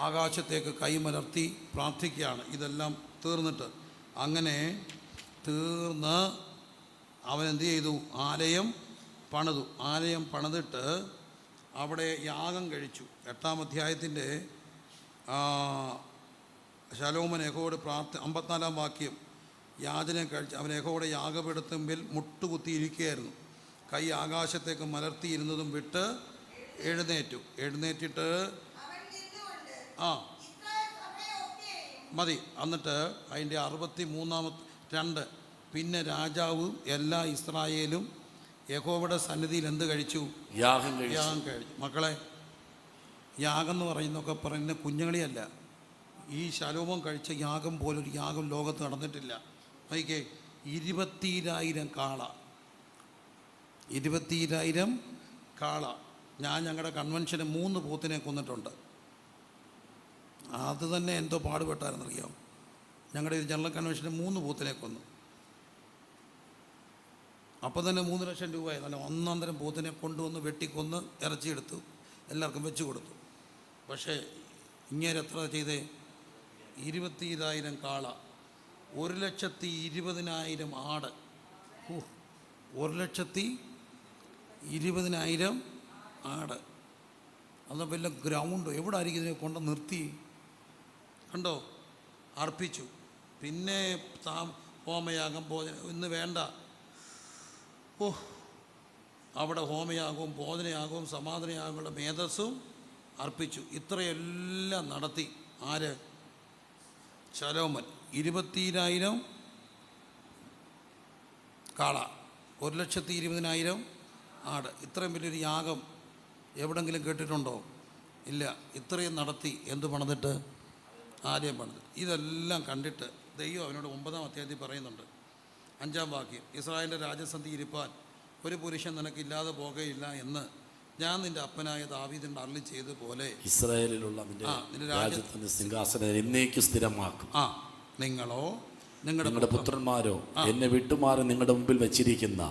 ആകാശത്തേക്ക് കൈമലർത്തി പ്രാർത്ഥിക്കുകയാണ്. ഇതെല്ലാം തീർന്നിട്ട്. അങ്ങനെ തീർന്ന് അവനെന്ത് ചെയ്തു? ആലയം പണിതു. ആലയം പണിതിട്ട് അവിടെ യാഗം കഴിച്ചു. 8-ാം അധ്യായത്തിൻ്റെ ശലോമോൻ യഹോവയോട് 54-ാം വാക്യം. യാചന കഴിച്ച് അവൻ യഹോവയുടെ യാഗപീഠത്തിന്മേൽ മുട്ടുകുത്തിയിരിക്കുകയായിരുന്നു. കൈ ആകാശത്തേക്ക് മലർത്തിയിരുന്നതും വിട്ട് എഴുന്നേറ്റിട്ട് മതി. എന്നിട്ട് അതിൻ്റെ 63-ാമത്തെ 2 പിന്നെ രാജാവും എല്ലാ ഇസ്രായേലും യഹോവയുടെ സന്നിധിയിൽ എന്ത് കഴിച്ചു? യാഗം കഴിച്ചു. മക്കളെ, യാഗം എന്ന് പറയുന്ന കുഞ്ഞുങ്ങളിയല്ല. ഈ ശലോമോൻ കഴിച്ച യാഗം പോലൊരു യാഗം ലോകത്ത് നടന്നിട്ടില്ല. നോക്കിക്കേ, 20,000 കാള, 20,000 കാള. ഞാൻ ഞങ്ങളുടെ കൺവെൻഷന് 3 പോത്തിനെ കൊന്നിട്ടുണ്ട്. അത് തന്നെ എന്തോ പാടുപെട്ടായിരുന്നറിയാം. ഞങ്ങളുടെ ജനറൽ കൺവെൻഷന് 3 പോത്തിനെ കൊന്നു. അപ്പോൾ തന്നെ 3 ലക്ഷം രൂപയായി. നല്ല ഒന്നാന്തരം പോത്തിനെ കൊണ്ടുവന്ന് വെട്ടിക്കൊന്ന് ഇറച്ചിയെടുത്തു, എല്ലാവർക്കും വെച്ച് കൊടുത്തു. പക്ഷേ ഇങ്ങനെ എത്ര ചെയ്തേ? 20,000 കാള, 1,20,000 ആട്, 1,20,000 ആട്. അത് വല്ല ഗ്രൗണ്ട് എവിടെ ആയിരിക്കും ഇതിനെ കൊണ്ട് നിർത്തി? കണ്ടോ, അർപ്പിച്ചു. പിന്നെ ഹോമയാഗം ഇന്ന് വേണ്ട. അവിടെ ഹോമയാഗവും ഭോജനയാഗവും സമാധാനയാഗങ്ങളുടെ മേധസ്സും അർപ്പിച്ചു. ഇത്രയെല്ലാം നടത്തി ആര്? ശലോമോൻ. 20,000 കാള, 1,20,000 ആട്. ഇത്രയും വലിയൊരു യാഗം എവിടെങ്കിലും കേട്ടിട്ടുണ്ടോ? ഇല്ല. ഇത്രയും നടത്തി. എന്ത് പണിതിട്ട്? ആലയം പണിത്. ഇതെല്ലാം കണ്ടിട്ട് ദൈവം അവനോട് 9-ാം അധ്യായത്തിൽ പറയുന്നുണ്ട്, 5-ാം വാക്യം, ഇസ്രായേലിൻ്റെ രാജസന്ധി ഇരിപ്പാൻ ഒരു പുരുഷൻ നിനക്കില്ലാതെ പോകുകയില്ല എന്ന് ഞാൻ നിന്റെ അപ്പനായ ദാവീദിന്റെ അരുളി ചെയ്തതുപോലെ ഇസ്രായേലിലുള്ള നിന്റെ രാജ്യത്തിന്റെ സിംഹാസനം എന്നേക്കും സ്ഥിരമാക്കും. നിങ്ങളോ നിങ്ങളുടെ പുത്രന്മാരോ എന്നെ വിട്ടുമാറി നിങ്ങളുടെ മുമ്പിൽ വെച്ചിരിക്കുന്ന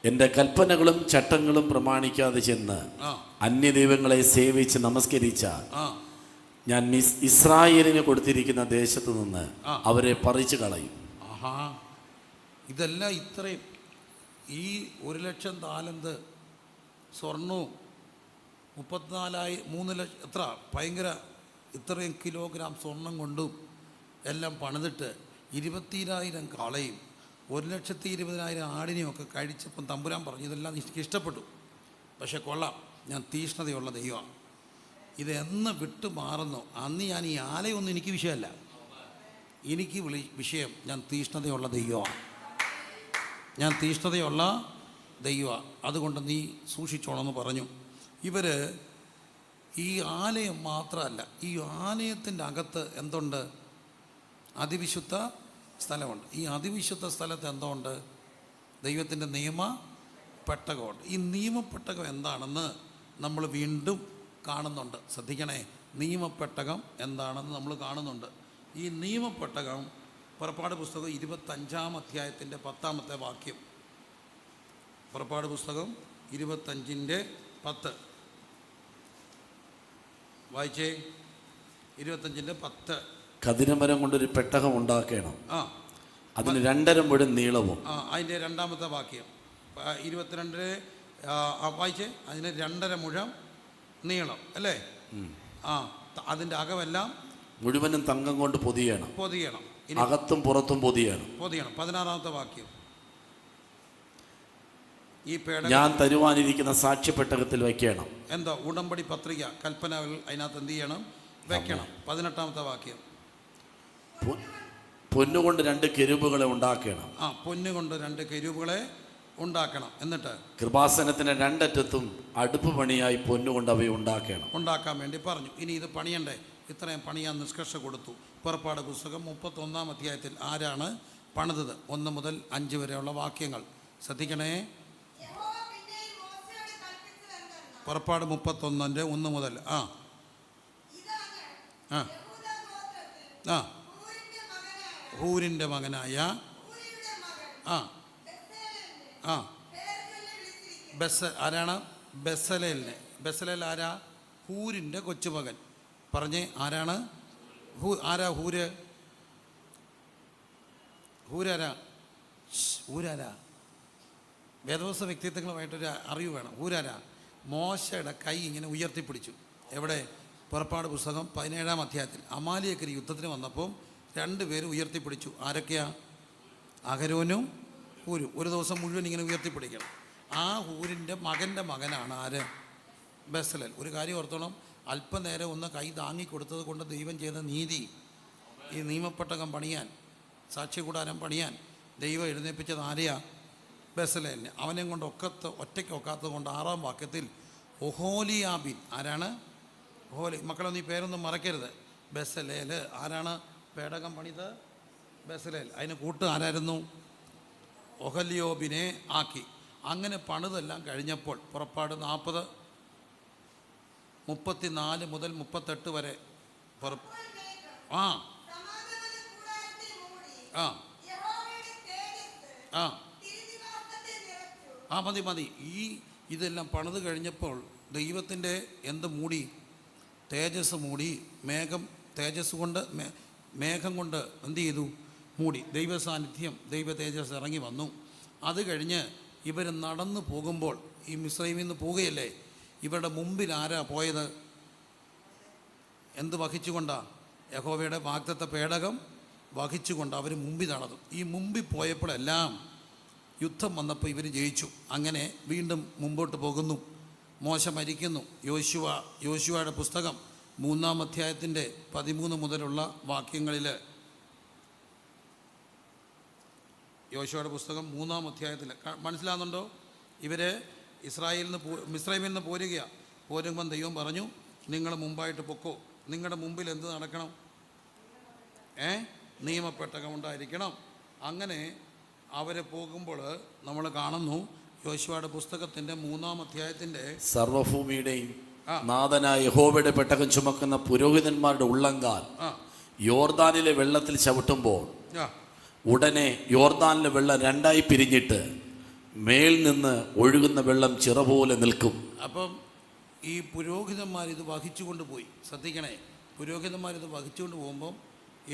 എൻ്റെ കൽപ്പനകളും ചട്ടങ്ങളും പ്രമാണിക്കാതെ ചെന്ന് അന്യദൈവങ്ങളെ സേവിച്ച് നമസ്കരിച്ച ഞാൻ ഇസ്രായേലിന് കൊടുത്തിരിക്കുന്ന ദേശത്ത് നിന്ന് അവരെ പറിച്ചു കളയും. ഇതെല്ലാം ഇത്രയും ഈ 1,00,000 താലന്ത് സ്വർണവും 3 ലക്ഷം എത്ര ഭയങ്കര ഇത്രയും കിലോഗ്രാം സ്വർണം കൊണ്ടും എല്ലാം പണിതിട്ട് 20,000 കാളയും 1,20,000 ആടിനെയും ഒക്കെ കഴിച്ചപ്പം തമ്പുരാൻ പറഞ്ഞു, ഇതെല്ലാം എനിക്ക് ഇഷ്ടപ്പെട്ടു, പക്ഷെ കൊള്ളാം, ഞാൻ തീഷ്ണതയുള്ള ദൈവമാണ്. ഇതെന്ന് വിട്ടു മാറുന്നു അന്ന് ഞാൻ ഈ ആലയൊന്നും എനിക്ക് വിഷയമല്ല. എനിക്ക് വിഷയം ഞാൻ തീഷ്ണതയുള്ള ദൈവമാണ്. ഞാൻ തീഷ്ണതയുള്ള ദൈവമാണ്. അതുകൊണ്ട് നീ സൂക്ഷിച്ചോണമെന്ന് പറഞ്ഞു. ഇവർ ഈ ആലയം മാത്രമല്ല, ഈ ആലയത്തിൻ്റെ അകത്ത് എന്തുണ്ട്? അതിവിശുദ്ധ സ്ഥലമുണ്ട്. ഈ അതിവിശുദ്ധ സ്ഥലത്ത് എന്തുണ്ട്? ദൈവത്തിൻ്റെ നിയമ പെട്ടകമുണ്ട്. ഈ നിയമപ്പെട്ടകം എന്താണെന്ന് നമ്മൾ വീണ്ടും കാണുന്നുണ്ട്. ശ്രദ്ധിക്കണേ, നിയമപ്പെട്ടകം എന്താണെന്ന് നമ്മൾ കാണുന്നുണ്ട്. ഈ നിയമപ്പെട്ടകം പുറപ്പാട് പുസ്തകം 25-ാം അധ്യായത്തിൻ്റെ 10-ാമത്തെ വാക്യം. പുറപ്പാട് പുസ്തകം 25-10 വായിച്ചേ. 25-10. കതിരമരം കൊണ്ടൊരു പെട്ടകം ഉണ്ടാക്കണം. അതിന് 2.5 മുഴം നീളവും. അതിൻ്റെ 2-ാമത്തെ വാക്യം 22 വായിച്ചേ. അതിന് 2.5 മുഴം നീളം അല്ലേ? അതിൻ്റെ അകമെല്ലാം മുഴുവനും തങ്കം കൊണ്ട് പൊതിയണം. അകത്തും പുറത്തും പൊതിയണം. 16-ാമത്തെ വാക്യം. ഈ ഞാൻ തരുവാനിരിക്കുന്ന സാക്ഷ്യപ്പെട്ടകത്തിൽ വയ്ക്കണം. എന്താ? ഉടമ്പടി പത്രിക, കൽപ്പനകൾ അതിനകത്ത് എന്ത് ചെയ്യണം? വെക്കണം. 18-ാമത്തെ വാക്യം. പൊന്നുകൊണ്ട് 2 കെരൂബുകളെ ഉണ്ടാക്കണം. പൊന്നുകൊണ്ട് 2 കെരൂബുകളെ ഉണ്ടാക്കണം. എന്നിട്ട് കൃപാസനത്തിന് 2 അറ്റത്തും അടുപ്പ് പണിയായി പൊന്നുകൊണ്ട് അവയെ ഉണ്ടാക്കാൻ വേണ്ടി പറഞ്ഞു. ഇനി ഇത് പണിയണ്ടേ? ഇത്രയും പണിയാൻ നിഷ്കർഷ കൊടുത്തു. പുറപ്പാട് പുസ്തകം 31-ാം അധ്യായത്തിൽ ആരാണ് പണിതത്? 1 മുതൽ 5 വരെയുള്ള വാക്യങ്ങൾ ശ്രദ്ധിക്കണേ. പുറപ്പാട് 31-ന്റെ 1 മുതൽ ഹൂരിൻ്റെ മകനായ ആരാണ്? ബെസലേലിനെ. ബെസലേൽ ആരാ? ഹൂരിൻ്റെ കൊച്ചുമകൻ. പറഞ്ഞേ, ആരാണ്? ആരാ ഹൂര്? ഊരാരാ? വേദവസ്ത വ്യക്തിത്വങ്ങളുമായിട്ടൊരു അറിവ് വേണം. ഊരാരാ? മോശയുടെ കൈ ഇങ്ങനെ ഉയർത്തിപ്പിടിച്ചു. എവിടെ? പുറപ്പാട് പുസ്തകം 17-ാം അധ്യായത്തിൽ അമാലിയക്കര് യുദ്ധത്തിന് വന്നപ്പോൾ 2 പേര് ഉയർത്തിപ്പിടിച്ചു. ആരൊക്കെയാ? അഹരോനും ഹൂരും. ഒരു ദിവസം മുഴുവൻ ഇങ്ങനെ ഉയർത്തിപ്പിടിക്കണം. ആ ഹൂരിൻ്റെ മകൻ്റെ മകനാണ് ആര്? ബെസലേൽ. ഒരു കാര്യം ഓർത്തോണം, അല്പനേരം ഒന്ന് കൈ താങ്ങിക്കൊടുത്തത് കൊണ്ട് ദൈവം ചെയ്ത നീതി, ഈ നിയമപ്പെട്ടകം പണിയാൻ, സാക്ഷ്യകൂടാരം പണിയാൻ ദൈവം എഴുന്നേൽപ്പിച്ചത് ആരെയാ? ബെസലേലിനെ. അവനെ കൊണ്ട് ഒറ്റയ്ക്ക് ഒക്കാത്തത് കൊണ്ട് 6-ാം വാക്യത്തിൽ ഒഹോലിയാബിൻ. ആരാണ്? മക്കളൊന്നും ഈ പേരൊന്നും മറക്കരുത്. ബെസലേൽ ആരാണ് പേടകം പണിത്? ബെസലേൽ. അതിന് കൂട്ട് ആരായിരുന്നു? ഒഹല്യോബിനെ ആക്കി. അങ്ങനെ പണിതെല്ലാം കഴിഞ്ഞപ്പോൾ പുറപ്പാട് 40:34 മുതൽ 38 വരെ ആ ആ ആ ആ മതി. ഇതെല്ലാം പണിത് കഴിഞ്ഞപ്പോൾ ദൈവത്തിൻ്റെ എന്ത് മൂടി? തേജസ് മൂടി. തേജസ് കൊണ്ട് മേഘം കൊണ്ട് എന്ത് ചെയ്തു? മൂടി. ദൈവ സാന്നിധ്യം, ദൈവ തേജസ് ഇറങ്ങി വന്നു. അത് കഴിഞ്ഞ് ഇവർ നടന്നു പോകുമ്പോൾ, ഈ മിസ്രൈമിൽ നിന്ന് പോവുകയല്ലേ, ഇവരുടെ മുമ്പിൽ ആരാ പോയത്? എന്ത് വഹിച്ചുകൊണ്ടാ? യഹോവയുടെ വാഗ്ദത്ത പേടകം വഹിച്ചുകൊണ്ട് അവർ മുമ്പിൽ നടന്നു. ഈ മുമ്പിൽ പോയപ്പോഴെല്ലാം യുദ്ധം വന്നപ്പോൾ ഇവർ ജയിച്ചു. അങ്ങനെ വീണ്ടും മുമ്പോട്ട് പോകുന്നു. മോശ മരിക്കുന്നു. യോശുവയുടെ പുസ്തകം 3-ാം അധ്യായത്തിൻ്റെ 13 മുതലുള്ള വാക്യങ്ങളിൽ, യോശുവയുടെ പുസ്തകം 3-ാം അധ്യായത്തിൽ മനസ്സിലാകുന്നുണ്ടോ? ഇവർ മിസ്രൈമിൽ നിന്ന് പോരുമ്പം ദൈവം പറഞ്ഞു, നിങ്ങൾ മുമ്പായിട്ട് പൊക്കോ. നിങ്ങളുടെ മുമ്പിൽ എന്ത് നടക്കണം? നിയമപ്പെട്ടകം ഉണ്ടായിരിക്കണം. അങ്ങനെ അവരെ പോകുമ്പോൾ നമ്മൾ കാണുന്നു, യോശുവയുടെ പുസ്തകത്തിൻ്റെ 3-ാം അധ്യായത്തിൻ്റെ സർവഭൂമിയുടെയും നാഥനായ യഹോവയുടെ പെട്ടകം ചുമക്കുന്ന പുരോഹിതന്മാരുടെ ഉള്ളങ്കാൽ യോർദാനിലെ വെള്ളത്തിൽ ചവിട്ടുമ്പോൾ ഉടനെ യോർദാനിലെ വെള്ളം 2ആയി പിരിഞ്ഞിട്ട് മേൽ നിന്ന് ഒഴുകുന്ന വെള്ളം ചിറ പോലെ നിൽക്കും. അപ്പം ഈ പുരോഹിതന്മാരിത് വഹിച്ചുകൊണ്ട് പോയി. ശ്രദ്ധിക്കണേ, പുരോഹിതന്മാരിത് വഹിച്ചുകൊണ്ട് പോകുമ്പം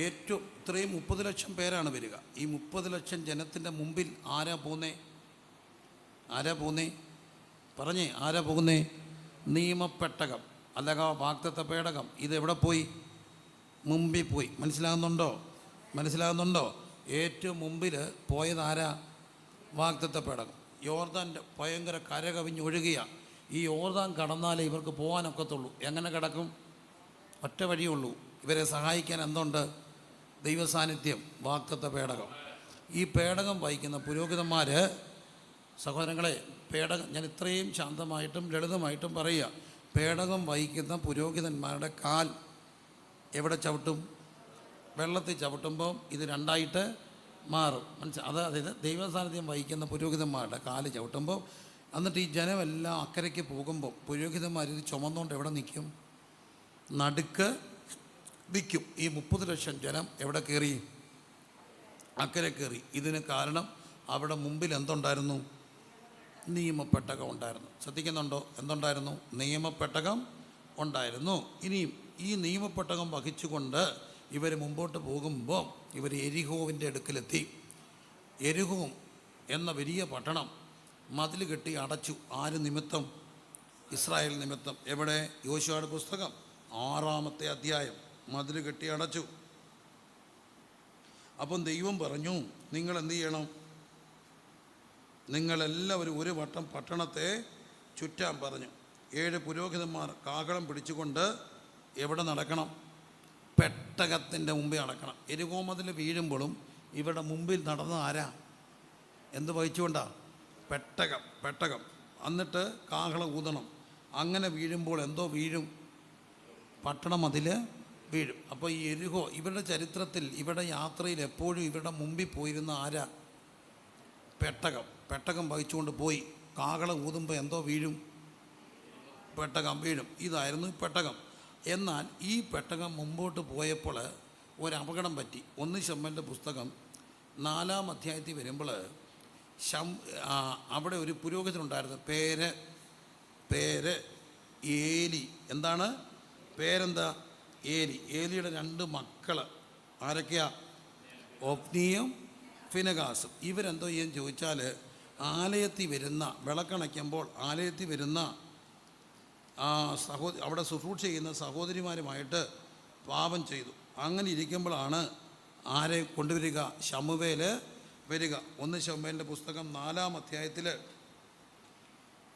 ഇത്രയും 30 ലക്ഷം പേരാണ് വരിക. ഈ 30 ലക്ഷം ജനത്തിൻ്റെ മുമ്പിൽ ആരാ പോകുന്നേ? പറഞ്ഞേ, ആരാ പോകുന്നേ? നിയമപ്പെട്ടകം അല്ലെങ്കിൽ വാഗ്ദത്ത പേടകം. ഇതെവിടെ പോയി? മുമ്പിൽ പോയി. മനസ്സിലാകുന്നുണ്ടോ? ഏറ്റവും മുമ്പിൽ പോയത് ആരാ? വാഗ്ദത്ത പേടകം. യോർദാൻ്റെ ഭയങ്കര കരകവിഞ്ഞൊഴുകിയ ഈ യോർദാൻ കടന്നാലേ ഇവർക്ക് പോകാനൊക്കത്തുള്ളൂ. എങ്ങനെ കിടക്കും? ഒറ്റ വഴിയുള്ളൂ. ഇവരെ സഹായിക്കാൻ എന്തുണ്ട്? ദൈവസാന്നിധ്യം, വാഗ്ദത്ത പേടകം. ഈ പേടകം വഹിക്കുന്ന പുരോഹിതന്മാർ, സഹോദരങ്ങളെ, ഞാൻ ഇത്രയും ശാന്തമായിട്ടും ലളിതമായിട്ടും പറയുക, പേടകം വഹിക്കുന്ന പുരോഹിതന്മാരുടെ കാൽ എവിടെ ചവിട്ടും? വെള്ളത്തിൽ ചവിട്ടുമ്പോൾ ഇത് 2ആയിട്ട് മാറും. അതായത് ദൈവസാന്നിധ്യം വഹിക്കുന്ന പുരോഹിതന്മാരുടെ കാല് ചവിട്ടുമ്പോൾ, എന്നിട്ട് ഈ ജനമെല്ലാം അക്കരയ്ക്ക് പോകുമ്പോൾ പുരോഹിതന്മാർ ഇത് ചുമന്നുകൊണ്ട് എവിടെ നിൽക്കും? നടുക്ക് നിൽക്കും. ഈ 30 ലക്ഷം ജനം എവിടെ കയറി? അക്കരെ കയറി. ഇതിന് കാരണം അവിടെ മുമ്പിൽ എന്തുണ്ടായിരുന്നു? നിയമപ്പെട്ടകം ഉണ്ടായിരുന്നു. ശ്രദ്ധിക്കുന്നുണ്ടോ? എന്തുണ്ടായിരുന്നു? നിയമപ്പെട്ടകം ഉണ്ടായിരുന്നു. ഇനിയും ഈ നിയമപ്പെട്ടകം വഹിച്ചുകൊണ്ട് ഇവർ മുമ്പോട്ട് പോകുമ്പോൾ ഇവർ എരിഹോവിൻ്റെ അടുക്കലെത്തി. എരിഹോ എന്ന വലിയ പട്ടണം മതിൽ കെട്ടി അടച്ചു. ആര് നിമിത്തം? ഇസ്രായേൽ നിമിത്തം. എവിടെ? യോശുവയുടെ പുസ്തകം 6-ാമത്തെ അധ്യായം. മതിൽ കെട്ടി അടച്ചു. അപ്പം ദൈവം പറഞ്ഞു, നിങ്ങൾ എന്ത് ചെയ്യണം? നിങ്ങളെല്ലാവരും ഒരു വട്ടം പട്ടണത്തെ ചുറ്റാൻ പറഞ്ഞു. 7 പുരോഹിതന്മാർ കാഹളം പിടിച്ചുകൊണ്ട് എവിടെ നടക്കണം? പെട്ടകത്തിൻ്റെ മുമ്പിൽ നടക്കണം. എരിഹോ മതിൽ വീഴുമ്പോഴും ഇവിടെ മുമ്പിൽ നടന്ന ആരാ? എന്ത് വഹിച്ചുകൊണ്ടാ? പെട്ടകം. എന്നിട്ട് കാഹളം ഊതണം. അങ്ങനെ വീഴുമ്പോൾ എന്തോ വീഴും? പട്ടണം അതിൽ വീഴും. അപ്പോൾ ഈ എരിഹോ ഇവരുടെ ചരിത്രത്തിൽ, ഇവരുടെ യാത്രയിൽ എപ്പോഴും ഇവരുടെ മുമ്പിൽ പോയിരുന്ന ആരാ? പെട്ടകം വഹിച്ചുകൊണ്ട് പോയി. കാഹളം ഊതുമ്പോൾ എന്തോ വീഴും? പെട്ടകം വീഴും. ഇതായിരുന്നു പെട്ടകം. എന്നാൽ ഈ പെട്ടകം മുമ്പോട്ട് പോയപ്പോൾ ഒരു അപകടം പറ്റി. 1 ശമൂവേലിൻ്റെ പുസ്തകം 4-ാം അധ്യായത്തിൽ വരുമ്പോൾ അവിടെ ഒരു പുരോഹിതനുണ്ടായിരുന്നു. പേര് ഏലി. എന്താണ് പേരെന്താ? ഏലിയുടെ 2 മക്കൾ ആരൊക്കെയാ? ഒഫ്നിയും ഫിനെഹാസും. ഇവരെന്തോ ചെയ്യാൻ ചോദിച്ചാൽ, ആലയത്തിൽ വരുന്ന വിളക്കണയ്ക്കുമ്പോൾ ആലയത്തിൽ വരുന്ന അവിടെ ശുശ്രൂഷ ചെയ്യുന്ന സഹോദരിമാരുമായിട്ട് പാപം ചെയ്തു. അങ്ങനെ ഇരിക്കുമ്പോഴാണ് ആരെ കൊണ്ടുവരിക? ശമൂവേൽ വരിക. 1 ശമൂവേലിൻ്റെ പുസ്തകം 4-ാം അധ്യായത്തിൽ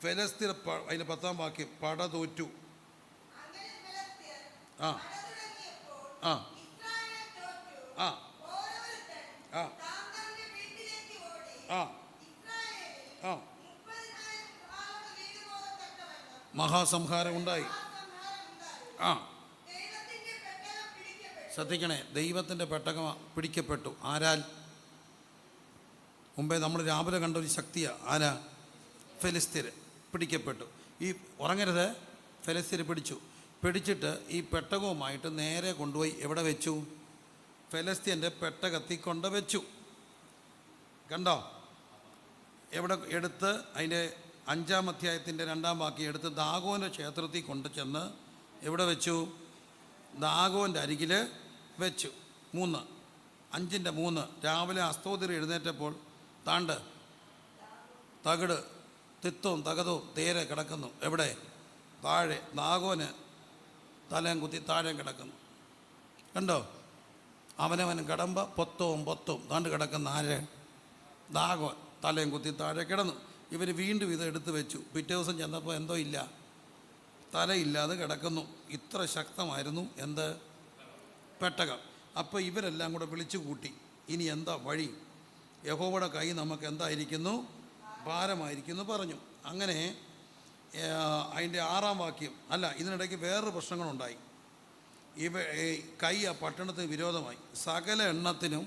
ഫെലിസ്ത്യർ അതിൻ്റെ 10-ാം വാക്യം, പട തോറ്റു. ആ ആ ആ ആ ആ ആ മഹാസംഹാരം ഉണ്ടായി. ആ ശ്രദ്ധിക്കണേ, ദൈവത്തിൻ്റെ പെട്ടകം പിടിക്കപ്പെട്ടു. ആരാൽ? മുമ്പേ നമ്മൾ രാവിലെ കണ്ട ഒരു ശക്തിയാണ്. ആരാ? ഫെലിസ്തീർ പിടിക്കപ്പെട്ടു. ഈ ഉറങ്ങരുത്, ഫെലിസ്തീർ പിടിച്ചിട്ട് ഈ പെട്ടകവുമായിട്ട് നേരെ കൊണ്ടുപോയി എവിടെ വെച്ചു? ഫെലിസ്ത്യൻ്റെ പെട്ടകത്തിൽ കൊണ്ട് വെച്ചു. കണ്ടോ? എവിടെ എടുത്ത്? അതിൻ്റെ 5-ാം അധ്യായത്തിൻ്റെ 2-ാം വാക്യം എടുത്ത് ദാഗോൻ്റെ ക്ഷേത്രത്തിൽ കൊണ്ട് ചെന്ന് എവിടെ വെച്ചു? ദാഗോൻ്റെ അരികിൽ വെച്ചു. 5:3 രാവിലെ അസ്തോതിരി എഴുന്നേറ്റപ്പോൾ താണ്ട് തകിട് തിത്തവും തകതവും തേരെ കിടക്കുന്നു. എവിടെ? താഴെ. ദാഗോന് തലയും കുത്തി താഴെ കിടക്കുന്നു. കണ്ടോ? അവനവൻ കടമ്പ പൊത്തവും താണ്ട് കിടക്കുന്ന ആര്? ദാഗോൻ തലയും കുത്തി താഴെ കിടന്നു. ഇവർ വീണ്ടും ഇത് എടുത്തു വെച്ചു. പിറ്റേ ദിവസം ചെന്നപ്പോൾ എന്തോ ഇല്ല, തലയില്ലാതെ കിടക്കുന്നു. ഇത്ര ശക്തമായിരുന്നു എന്ത്? പെട്ടകം. അപ്പോൾ ഇവരെല്ലാം കൂടെ വിളിച്ചു കൂട്ടി, ഇനി എന്താ വഴി? യഹോവയുടെ കൈ നമുക്ക് എന്തായിരിക്കുന്നു? ഭാരമായിരിക്കുന്നു പറഞ്ഞു. അങ്ങനെ അതിൻ്റെ 6-ാം വാക്യം അല്ല, ഇതിനിടയ്ക്ക് വേറൊരു പ്രശ്നങ്ങളുണ്ടായി. കൈ ആ പട്ടണത്തിന് വിരോധമായി. സകല എണ്ണത്തിനും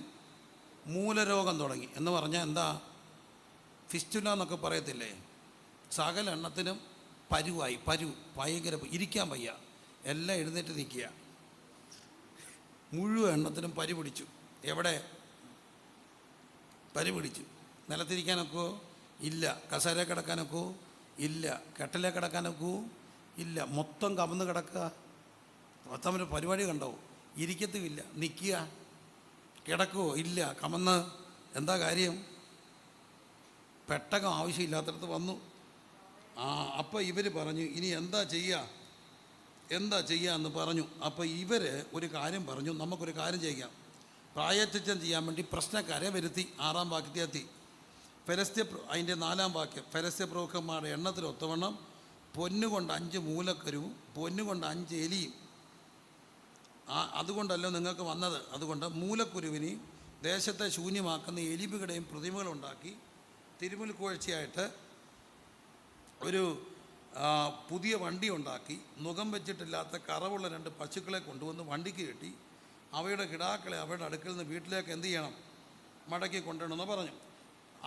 മൂലരോഗം തുടങ്ങി. എന്ന് പറഞ്ഞാൽ എന്താ? ഫിസ്റ്റുല എന്നൊക്കെ പറയത്തില്ലേ? സകല എണ്ണത്തിനും പരുവായി. ഭയങ്കര ഇരിക്കാൻ വയ്യ, എല്ലാം എഴുന്നേറ്റ് നിൽക്കുക. മുഴുവൻ എണ്ണത്തിനും പരി പിടിച്ചു. എവിടെ? പരി പിടിച്ചു. നിലത്തിരിക്കാനൊക്കോ? ഇല്ല. കസേര കിടക്കാനൊക്കോ? ഇല്ല. കട്ടിലെ കിടക്കാനൊക്കോ? ഇല്ല. മൊത്തം കമന്ന് കിടക്കുക. മൊത്തം ഒരു പരിപാടി കണ്ടോ? ഇരിക്കത്തുമില്ല. നിൽക്കുക. കിടക്കുമോ? ഇല്ല. കമന്ന്. എന്താ കാര്യം? പെട്ടകം ആവശ്യമില്ലാത്തടത്ത് വന്നു. അപ്പോൾ ഇവർ പറഞ്ഞു, ഇനി എന്താ ചെയ്യുക എന്ന് പറഞ്ഞു. അപ്പോൾ ഇവർ ഒരു കാര്യം പറഞ്ഞു, നമുക്കൊരു കാര്യം ചെയ്യാം. പ്രായച്ചിത്തം ചെയ്യാൻ വേണ്ടി പ്രശ്നക്കാരെ വരുത്തി. 6-ാം വാക്യത്തിലെത്തി. അതിൻ്റെ 4-ാം വാക്യം, ഫെലിസ്ത്യ പ്രഭുക്കന്മാരുടെ എണ്ണത്തിലൊത്തവണ്ണം പൊന്നുകൊണ്ട് 5 മൂലക്കരുവും പൊന്നുകൊണ്ട് 5 എലിയും. അതുകൊണ്ടല്ലോ നിങ്ങൾക്ക് വന്നത്. അതുകൊണ്ട് മൂലക്കുരുവിനെയും ദേശത്തെ ശൂന്യമാക്കുന്ന എലിമ്പുകളുടെയും പ്രതിമകളുണ്ടാക്കി തിരുമുൽ കാഴ്ചയായിട്ട് ഒരു പുതിയ വണ്ടി ഉണ്ടാക്കി നുകം വെച്ചിട്ടില്ലാത്ത കറവുള്ള 2 പശുക്കളെ കൊണ്ടുവന്ന് വണ്ടിക്ക് കെട്ടി അവയുടെ കിടാക്കളെ അവരുടെ അടുക്കൽ നിന്ന് വീട്ടിലേക്ക് എന്ത് ചെയ്യണം? മടക്കി കൊണ്ടുവരണമെന്ന് പറഞ്ഞു.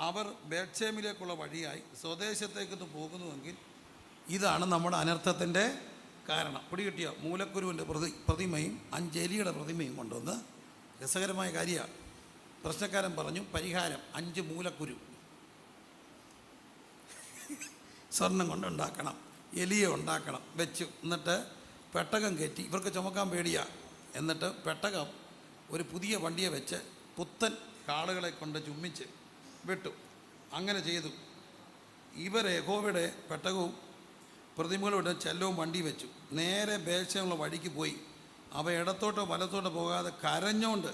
അവർ ബേത്ശേമിലേക്കുള്ള വഴിയായി സ്വദേശത്തേക്ക് പോകുന്നുവെങ്കിൽ ഇതാണ് നമ്മുടെ അനർത്ഥത്തിൻ്റെ കാരണം. പിടികിട്ടിയ മൂലക്കുരുവിൻ്റെ പ്രതിമയും 5 എലിയുടെ പ്രതിമയും കൊണ്ടുവന്ന്. രസകരമായ കാര്യമാണ്. പ്രശ്നക്കാരൻ പറഞ്ഞു, പരിഹാരം 5 മൂലക്കുരു സ്വർണം കൊണ്ടുണ്ടാക്കണം, എലിയെ ഉണ്ടാക്കണം. വെച്ചു. എന്നിട്ട് പെട്ടകം കയറ്റി. ഇവർക്ക് ചുമക്കാൻ പേടിയാണ്. എന്നിട്ട് പെട്ടകം ഒരു പുതിയ വണ്ടിയെ വെച്ച് പുത്തൻ കാളുകളെ കൊണ്ട് ചുമ്മിച്ച് വിട്ടു. അങ്ങനെ ചെയ്തു. ഇവർ യഹോവയുടെ പെട്ടകവും പ്രതിമകളുടെ ചെല്ലവും വണ്ടി വെച്ചു. നേരെ ബേത്ശേമുള്ള വഴിക്ക് പോയി. അവ ഇടത്തോട്ടോ വലത്തോട്ടോ പോകാതെ കരഞ്ഞോണ്ട്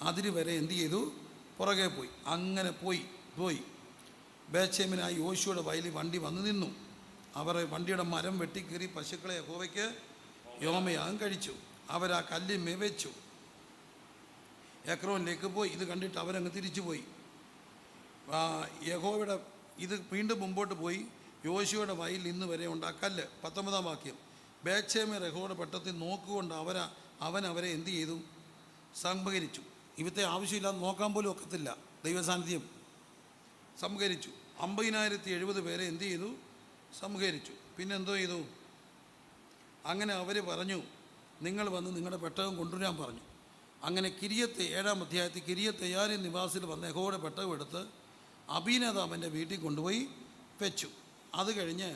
അതിര് വരെ എന്ത് ചെയ്തു? പുറകെ പോയി. അങ്ങനെ പോയി ബേത്ശേമിനായി യോശുവയുടെ വയലിൽ വണ്ടി വന്നു നിന്നു. അവർ വണ്ടിയുടെ മരം വെട്ടിക്കീറി പശുക്കളെ യഹോവയ്ക്ക് യോമയാഗം കഴിച്ചു. അവരാ കല്ലിന്മേൽ വെച്ചു. എക്രോനിലേക്ക് പോയി. ഇത് കണ്ടിട്ട് അവരങ്ങ് തിരിച്ചുപോയി. യഹോവയുടെ ഇത് വീണ്ടും മുമ്പോട്ട് പോയി. യോശുവയുടെ വയലിൽ ഇന്ന് വരെ ഉണ്ട് ആ കല്ല്. 19-ാം വാക്യം, ബേത്ശേമിൽ യഹോവയുടെ പെട്ടത്തിൽ നോക്കുകൊണ്ട് അവൻ അവരെ എന്ത് ചെയ്തു? സംഹരിച്ചു. ഇവത്തെ ആവശ്യമില്ലാതെ നോക്കാൻ പോലും ഒക്കത്തില്ല. ദൈവസാന്നിധ്യം സംഹരിച്ചു. 50,070 പേരെ എന്ത് ചെയ്തു? സംഹരിച്ചു. പിന്നെ എന്തോ ചെയ്തു? അങ്ങനെ അവർ പറഞ്ഞു, നിങ്ങൾ വന്ന് നിങ്ങളുടെ പെട്ടകം കൊണ്ടുവരാൻ പറഞ്ഞു. അങ്ങനെ 7-ാം അധ്യായത്തിൽ കിര്യത്തെയാരിൻ നിവാസിൽ വന്ന് യഹോവയുടെ പെട്ടകം എടുത്ത് അബീനദാബിൻ്റെ വീട്ടിൽ കൊണ്ടുപോയി വെച്ചു. അത് കഴിഞ്ഞ്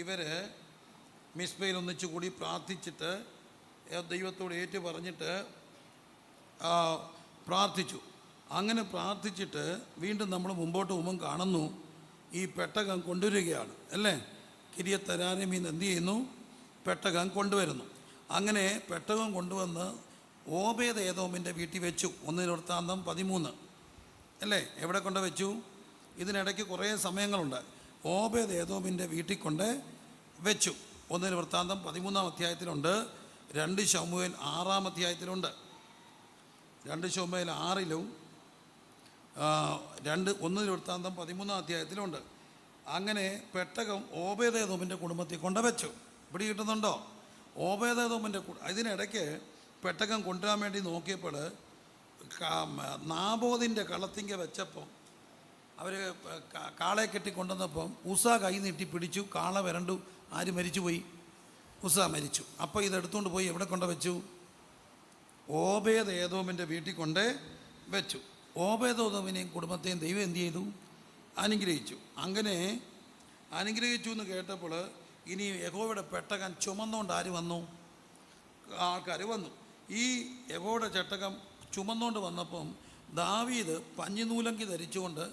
ഇവർ മിസ്ബയിൽ ഒന്നിച്ചുകൂടി പ്രാർത്ഥിച്ചിട്ട് ദൈവത്തോട് ഏറ്റു പറഞ്ഞിട്ട് പ്രാർത്ഥിച്ചു. അങ്ങനെ പ്രാർത്ഥിച്ചിട്ട് വീണ്ടും നമ്മൾ മുമ്പോട്ട് പോകുമ്പം കാണുന്നു ഈ പെട്ടകം കൊണ്ടുവരികയാണ് അല്ലേ? കിര്യത്തെയാരീമിൽ നിന്ന് എന്ത് ചെയ്യുന്നു? പെട്ടകം കൊണ്ടുവരുന്നു. അങ്ങനെ പെട്ടകം കൊണ്ടുവന്ന് ഓബേദ് ഏദോമിൻ്റെ വീട്ടിൽ വെച്ചു. 1 വൃത്താന്തം 13 അല്ലേ? എവിടെ കൊണ്ട് വെച്ചു? ഇതിനിടയ്ക്ക് കുറേ സമയങ്ങളുണ്ട്. ഓബേദ് ഏദോമിൻ്റെ വീട്ടിൽ കൊണ്ട് വെച്ചു. 1 വൃത്താന്തം 13-ാം അധ്യായത്തിലുണ്ട്. 2 ശമൂവേൽ 6-ാം അധ്യായത്തിലുണ്ട്. 2 ശമൂവേൽ 6-ലും 1 വൃത്താന്തം 13 അധ്യായത്തിലുണ്ട്. അങ്ങനെ പെട്ടകം ഓബേദേദോമിൻ്റെ കുടുംബത്തിൽ കൊണ്ടുവച്ചു. ഇവിടെ കിട്ടുന്നുണ്ടോ? ഓബേദേദോമിൻ്റെ ഇതിനിടയ്ക്ക് പെട്ടകം കൊണ്ടുവരാൻ വേണ്ടി നോക്കിയപ്പോൾ നാബോദിൻ്റെ കളത്തിങ്ക വെച്ചപ്പം അവർ കാളയെ കെട്ടി കൊണ്ടുവന്നപ്പം ഉസ കൈ നീട്ടി പിടിച്ചു, കാള വരണ്ടു, ആര് മരിച്ചു പോയി? ഉസ മരിച്ചു. അപ്പോൾ ഇതെടുത്തുകൊണ്ട് പോയി എവിടെ കൊണ്ട് വെച്ചു? ഓബേദേദോമിൻ്റെ വീട്ടിൽ കൊണ്ട് വെച്ചു. ഓബേദേദോമിനെയും കുടുംബത്തെയും ദൈവം എന്ത് ചെയ്തു? അനുഗ്രഹിച്ചു. അങ്ങനെ അനുഗ്രഹിച്ചു എന്ന് കേട്ടപ്പോൾ ഇനി യഹോവയുടെ പെട്ടകം ചുമന്നുകൊണ്ട് ആര് വന്നു? ആൾക്കാർ വന്നു. ഈ യഹോവയുടെ പെട്ടകം ചുമന്നുകൊണ്ട് വന്നപ്പം ദാവീദ് പഞ്ഞിനൂലങ്കി ധരിച്ചുകൊണ്ട്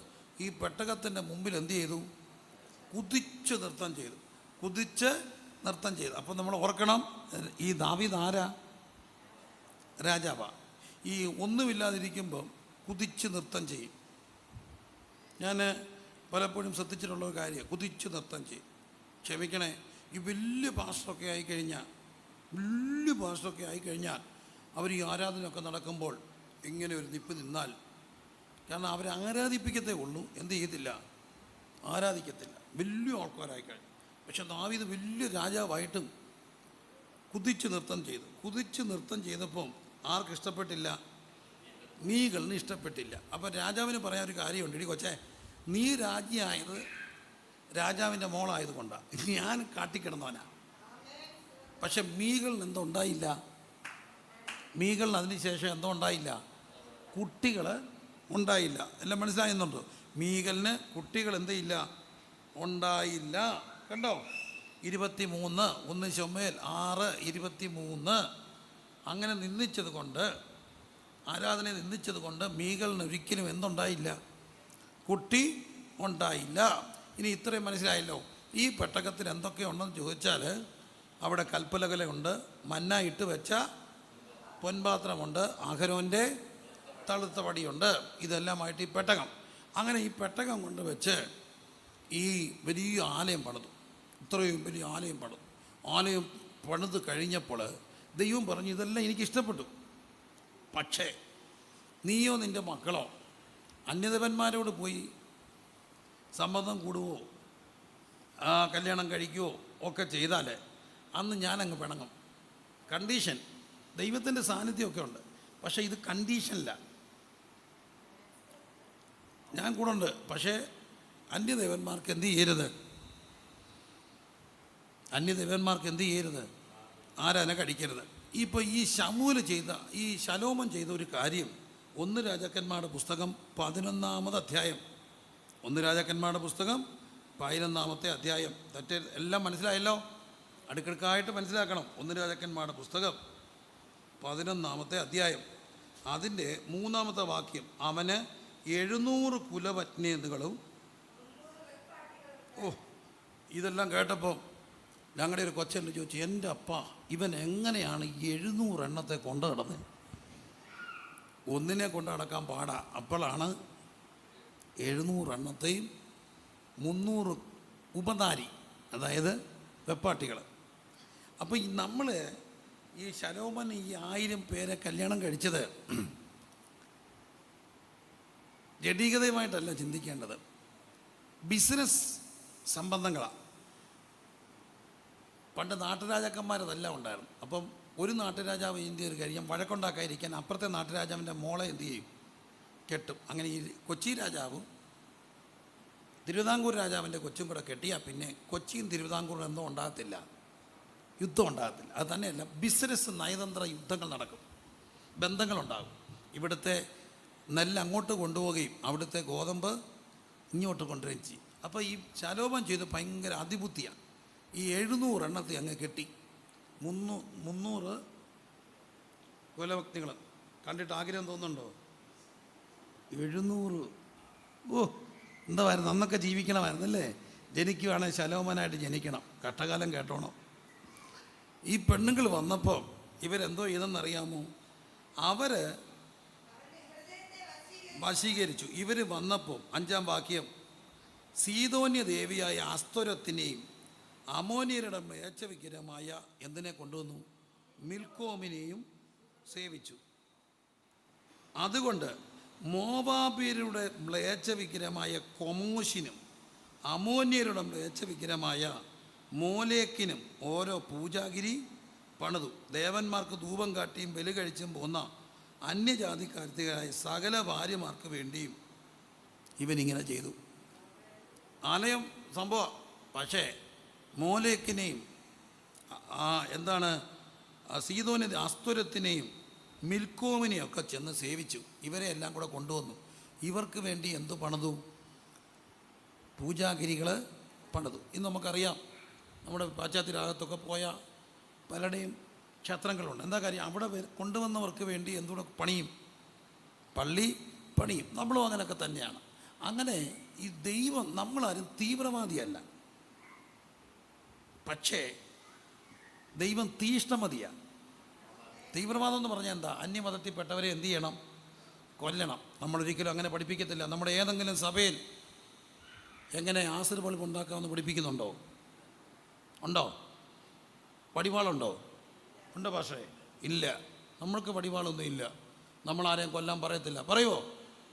ഈ പെട്ടകത്തിൻ്റെ മുമ്പിൽ എന്ത് ചെയ്തു? കുതിച്ച് നൃത്തം ചെയ്തു. അപ്പം നമ്മൾ ഓർക്കണം, ഈ ദാവീദ് ആരാ? രാജാവാ. ഈ ഒന്നുമില്ലാതിരിക്കുമ്പം കുതിച്ച് നൃത്തം ചെയ്യും. ഞാൻ പലപ്പോഴും ശ്രദ്ധിച്ചിട്ടുള്ള ഒരു കാര്യം, കുതിച്ച് നൃത്തം ചെയ്യും. ക്ഷമിക്കണേ, ഈ വലിയ പാസ്റ്ററൊക്കെ ആയിക്കഴിഞ്ഞാൽ അവർ ഈ ആരാധനയൊക്കെ നടക്കുമ്പോൾ ഇങ്ങനെ ഒരു നിപ്പ് നിന്നാൽ, കാരണം അവരെ ആരാധിപ്പിക്കത്തേ ഉള്ളൂ, എന്ത് ചെയ്യത്തില്ല? ആരാധിക്കത്തില്ല. വലിയ ആൾക്കാരായിക്കഴിഞ്ഞു. പക്ഷെ ദാവീദ് വലിയ രാജാവായിട്ടും കുതിച്ച് നൃത്തം ചെയ്തപ്പം ആർക്ക് ഇഷ്ടപ്പെട്ടില്ല? മീകളിന് ഇഷ്ടപ്പെട്ടില്ല. അപ്പം രാജാവിന് പറയാൻ ഒരു കാര്യമുണ്ട്. ഇടി കൊച്ചേ, നീ രാജ്ഞിയായത് രാജാവിൻ്റെ മോളായത് കൊണ്ടാണ്, ഞാൻ കാട്ടിക്കിടന്നവനാ. പക്ഷെ മീകളിന് എന്തോ ഉണ്ടായില്ല? മീകളിന് അതിന് ശേഷം എന്തോ ഉണ്ടായില്ല? കുട്ടികൾ ഉണ്ടായില്ല. എല്ലാം മനസ്സിലാകുന്നുണ്ടോ? മീകളിന് കുട്ടികൾ എന്തില്ല? ഉണ്ടായില്ല. കണ്ടോ? 23 1 ശമൂവേൽ 6:23 അങ്ങനെ നിന്ദിച്ചത് കൊണ്ട്, ആരാധനയെ നിന്ദിച്ചത് കൊണ്ട് മീകളിന് ഒരിക്കലും എന്തുണ്ടായില്ല? കുട്ടി ഉണ്ടായില്ല. ഇനി ഇത്രയും മനസ്സിലായല്ലോ. ഈ പെട്ടകത്തിൽ എന്തൊക്കെയുണ്ടെന്ന് ചോദിച്ചാൽ അവിടെ കൽപ്പലകലയുണ്ട്, മന്ന ഇട്ട് വെച്ച പൊൻപാത്രമുണ്ട്, അഹരോൻ്റെ തളുത്ത വടിയുണ്ട്. ഇതെല്ലാമായിട്ട് ഈ പെട്ടകം. അങ്ങനെ ഈ പെട്ടകം കൊണ്ട് വെച്ച് ഈ വലിയ ആലയം പണിതു. ഇത്രയും വലിയ ആലയം പണിതു. ആലയം പണിത് കഴിഞ്ഞപ്പോൾ ദൈവം പറഞ്ഞു, ഇതെല്ലാം എനിക്കിഷ്ടപ്പെട്ടു. പക്ഷേ നീയോ നിൻ്റെ മക്കളോ അന്യദേവന്മാരോട് പോയി സമ്മതം കൂടുവോ കല്യാണം കഴിക്കുവോ ഒക്കെ ചെയ്താൽ അന്ന് ഞാനങ്ങ് പിണങ്ങും. കണ്ടീഷൻ, ദൈവത്തിൻ്റെ സാന്നിധ്യമൊക്കെ ഉണ്ട്, പക്ഷേ ഇത് കണ്ടീഷനില്ല. ഞാൻ കൂടെ ഉണ്ട്, പക്ഷേ അന്യദേവന്മാർക്ക് എന്ത് ചെയ്യരുത്? ആരാധന കഴിക്കരുത്. ഇപ്പോൾ ഈ ശമൂല് ചെയ്ത, ഈ ശലോമൻ ചെയ്ത ഒരു കാര്യം 1 രാജാക്കന്മാരുടെ പുസ്തകം 11-ാമത് അധ്യായം. 1 രാജാക്കന്മാരുടെ പുസ്തകം 11-ാമത്തെ അധ്യായം. എല്ലാം മനസ്സിലായല്ലോ? അടുക്കടുക്കായിട്ട് മനസ്സിലാക്കണം. 1 രാജാക്കന്മാരുടെ പുസ്തകം 11-ാമത്തെ അധ്യായം. അതിൻ്റെ 3-ാമത്തെ വാക്യം, അവന് 700 കുലപത്നികളും. ഇതെല്ലാം കേട്ടപ്പോൾ ഞങ്ങളുടെ ഒരു കൊച്ചെന്ന് ചോദിച്ചു, എൻ്റെ അപ്പ, ഇവൻ എങ്ങനെയാണ് 700 എണ്ണത്തെ കൊണ്ടു നടന്നത്? ഒന്നിനെ കൊണ്ട് നടക്കാൻ പാടാ. അപ്പോഴാണ് 700 എണ്ണത്തെയും 300 ഉപനാരി, അതായത് വെപ്പാട്ടികൾ. അപ്പോൾ നമ്മൾ ഈ ശലോമൻ ഈ 1000 പേരെ കല്യാണം കഴിച്ചത് ജഡീകതയുമായിട്ടല്ല ചിന്തിക്കേണ്ടത്, ബിസിനസ് സംബന്ധങ്ങളാണ്. പണ്ട് നാട്ടുരാജാക്കന്മാരതെല്ലാം ഉണ്ടായിരുന്നു. അപ്പം ഒരു നാട്ടുരാജാവ് ഇന്ത്യ ഒരു കാര്യം വഴക്കുണ്ടാക്കാതിരിക്കാൻ അപ്പുറത്തെ നാട്ടുരാജാവിൻ്റെ മോളെ എന്ത് ചെയ്യും? കെട്ടും. അങ്ങനെ ഈ കൊച്ചി രാജാവും തിരുവിതാംകൂർ രാജാവിൻ്റെ കൊച്ചും കൂടെ കെട്ടിയാൽ പിന്നെ കൊച്ചിയും തിരുവിതാംകൂറും എന്തോ ഉണ്ടാകത്തില്ല, യുദ്ധം ഉണ്ടാകത്തില്ല. അത് തന്നെയല്ല, ബിസിനസ് നയതന്ത്ര യുദ്ധങ്ങൾ നടക്കും, ബന്ധങ്ങളുണ്ടാകും. ഇവിടുത്തെ നെല്ല് അങ്ങോട്ട് കൊണ്ടുപോവുകയും അവിടുത്തെ ഗോതമ്പ് ഇങ്ങോട്ട് കൊണ്ടുവരികയും ചെയ്യും. അപ്പോൾ ഈ ശലോമൻ ചെയ്ത് ഭയങ്കര അതിബുദ്ധിയാണ്. ഈ 700 എണ്ണത്തെ അങ്ങ് കെട്ടി 300 കുലഭക്തികൾ കണ്ടിട്ട് ആഗ്രഹം തോന്നുന്നുണ്ടോ? 700 എന്തായിരുന്നു അന്നൊക്കെ ജീവിക്കണമായിരുന്നല്ലേ? ജനിക്കുവാണെങ്കിൽ ശലോമനായിട്ട് ജനിക്കണം, കഷ്ടകാലം കേട്ടോണം. ഈ പെണ്ണുങ്ങൾ വന്നപ്പോൾ ഇവരെന്തോ ചെയ്തെന്നറിയാമോ? അവർ വശീകരിച്ചു. ഇവർ വന്നപ്പോൾ 5-ാം വാക്യം, സീതോന്യ ദേവിയായ അസ്തോരത്തിനെയും അമോനിയരുടെ മേച്ചവിഗ്രഹമായ എന്തിനെ കൊണ്ടുവന്നു? മിൽക്കോമിനെയും സേവിച്ചു. അതുകൊണ്ട് മോവാബ്യരുടെ മ്ലേച്ഛ വിഗ്രഹമായ കൊമോശിനും അമോന്യരുടെ മ്ലേച്ഛ വിഗ്രഹമായ മോലേക്കിനും ഓരോ പൂജാഗിരി പണിതു. ദേവന്മാർക്ക് ധൂപം കാട്ടിയും ബലി കഴിച്ചും പോന്ന അന്യജാതിക്കാർത്തികളായ സകല ഭാര്യമാർക്ക് വേണ്ടിയും ഇവനിങ്ങനെ ചെയ്തു. ആലയം സംഭവം. പക്ഷേ മോലേക്കിനെയും സീദോനെ അസ്തുരത്തിനെയും മിൽക്കോമിനെയും ഒക്കെ ചെന്ന് സേവിച്ചു. ഇവരെ എല്ലാം കൂടെ കൊണ്ടുവന്നു. ഇവർക്ക് വേണ്ടി എന്തു പണിതു? പൂജാഗിരികൾ പണിതു. ഇന്ന് നമുക്കറിയാം, നമ്മുടെ പാശ്ചാത്യ രാഗത്തൊക്കെ പോയ പലരുടെയും ക്ഷേത്രങ്ങളുണ്ട്. എന്താ കാര്യം? അവിടെ കൊണ്ടുവന്നവർക്ക് വേണ്ടി എന്തുകൂടെ പണിയും? പള്ളി പണിയും. നമ്മളും അങ്ങനെയൊക്കെ തന്നെയാണ്. അങ്ങനെ ഈ ദൈവം, നമ്മളാരും തീവ്രവാദിയല്ല, പക്ഷേ ദൈവം തീഷ്ണമതിയാണ്. തീവ്രവാദം എന്ന് പറഞ്ഞാൽ എന്താ? അന്യമതത്തിൽപ്പെട്ടവരെ എന്തു ചെയ്യണം? കൊല്ലണം. നമ്മളൊരിക്കലും അങ്ങനെ പഠിപ്പിക്കത്തില്ല. നമ്മുടെ ഏതെങ്കിലും സഭയിൽ എങ്ങനെ ആസിഡ് ബൾബ് ഉണ്ടാക്കാമെന്ന് പഠിപ്പിക്കുന്നുണ്ടോ? ഉണ്ടോ? വടിവാളുണ്ടോ? ഉണ്ടോ പക്ഷേ? ഇല്ല. നമ്മൾക്ക് വടിവാളൊന്നും ഇല്ല. നമ്മളാരെയും കൊല്ലാൻ പറയത്തില്ല. പറയുമോ?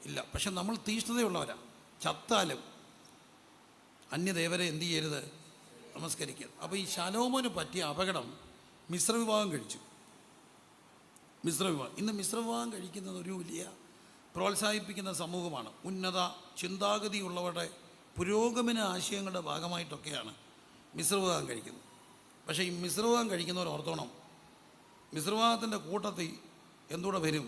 ഇല്ല. പക്ഷെ നമ്മൾ തീഷ്ണതയുള്ളവരാണ്. ചത്താലും അന്യദേവരെ എന്തു ചെയ്യരുത്? നമസ്കരിക്കരുത്. അപ്പോൾ ഈ ശലോമോന് പറ്റിയ അപകടം മിശ്രവിവാഹം കഴിച്ചു. മിശ്രവിവാഹം. ഇന്ന് മിശ്രവിവാഹം കഴിക്കുന്നത് ഒരു വലിയ പ്രോത്സാഹിപ്പിക്കുന്ന സമൂഹമാണ്. ഉന്നത ചിന്താഗതിയുള്ളവരുടെ പുരോഗമന ആശയങ്ങളുടെ ഭാഗമായിട്ടൊക്കെയാണ് മിശ്രവിവാഹം കഴിക്കുന്നത്. പക്ഷേ ഈ മിശ്രവിവാഹം കഴിക്കുന്നവർ ഓർത്തോണം, മിശ്രവിവാഹത്തിൻ്റെ കൂട്ടത്തിൽ എന്തുകൂടെ വരും?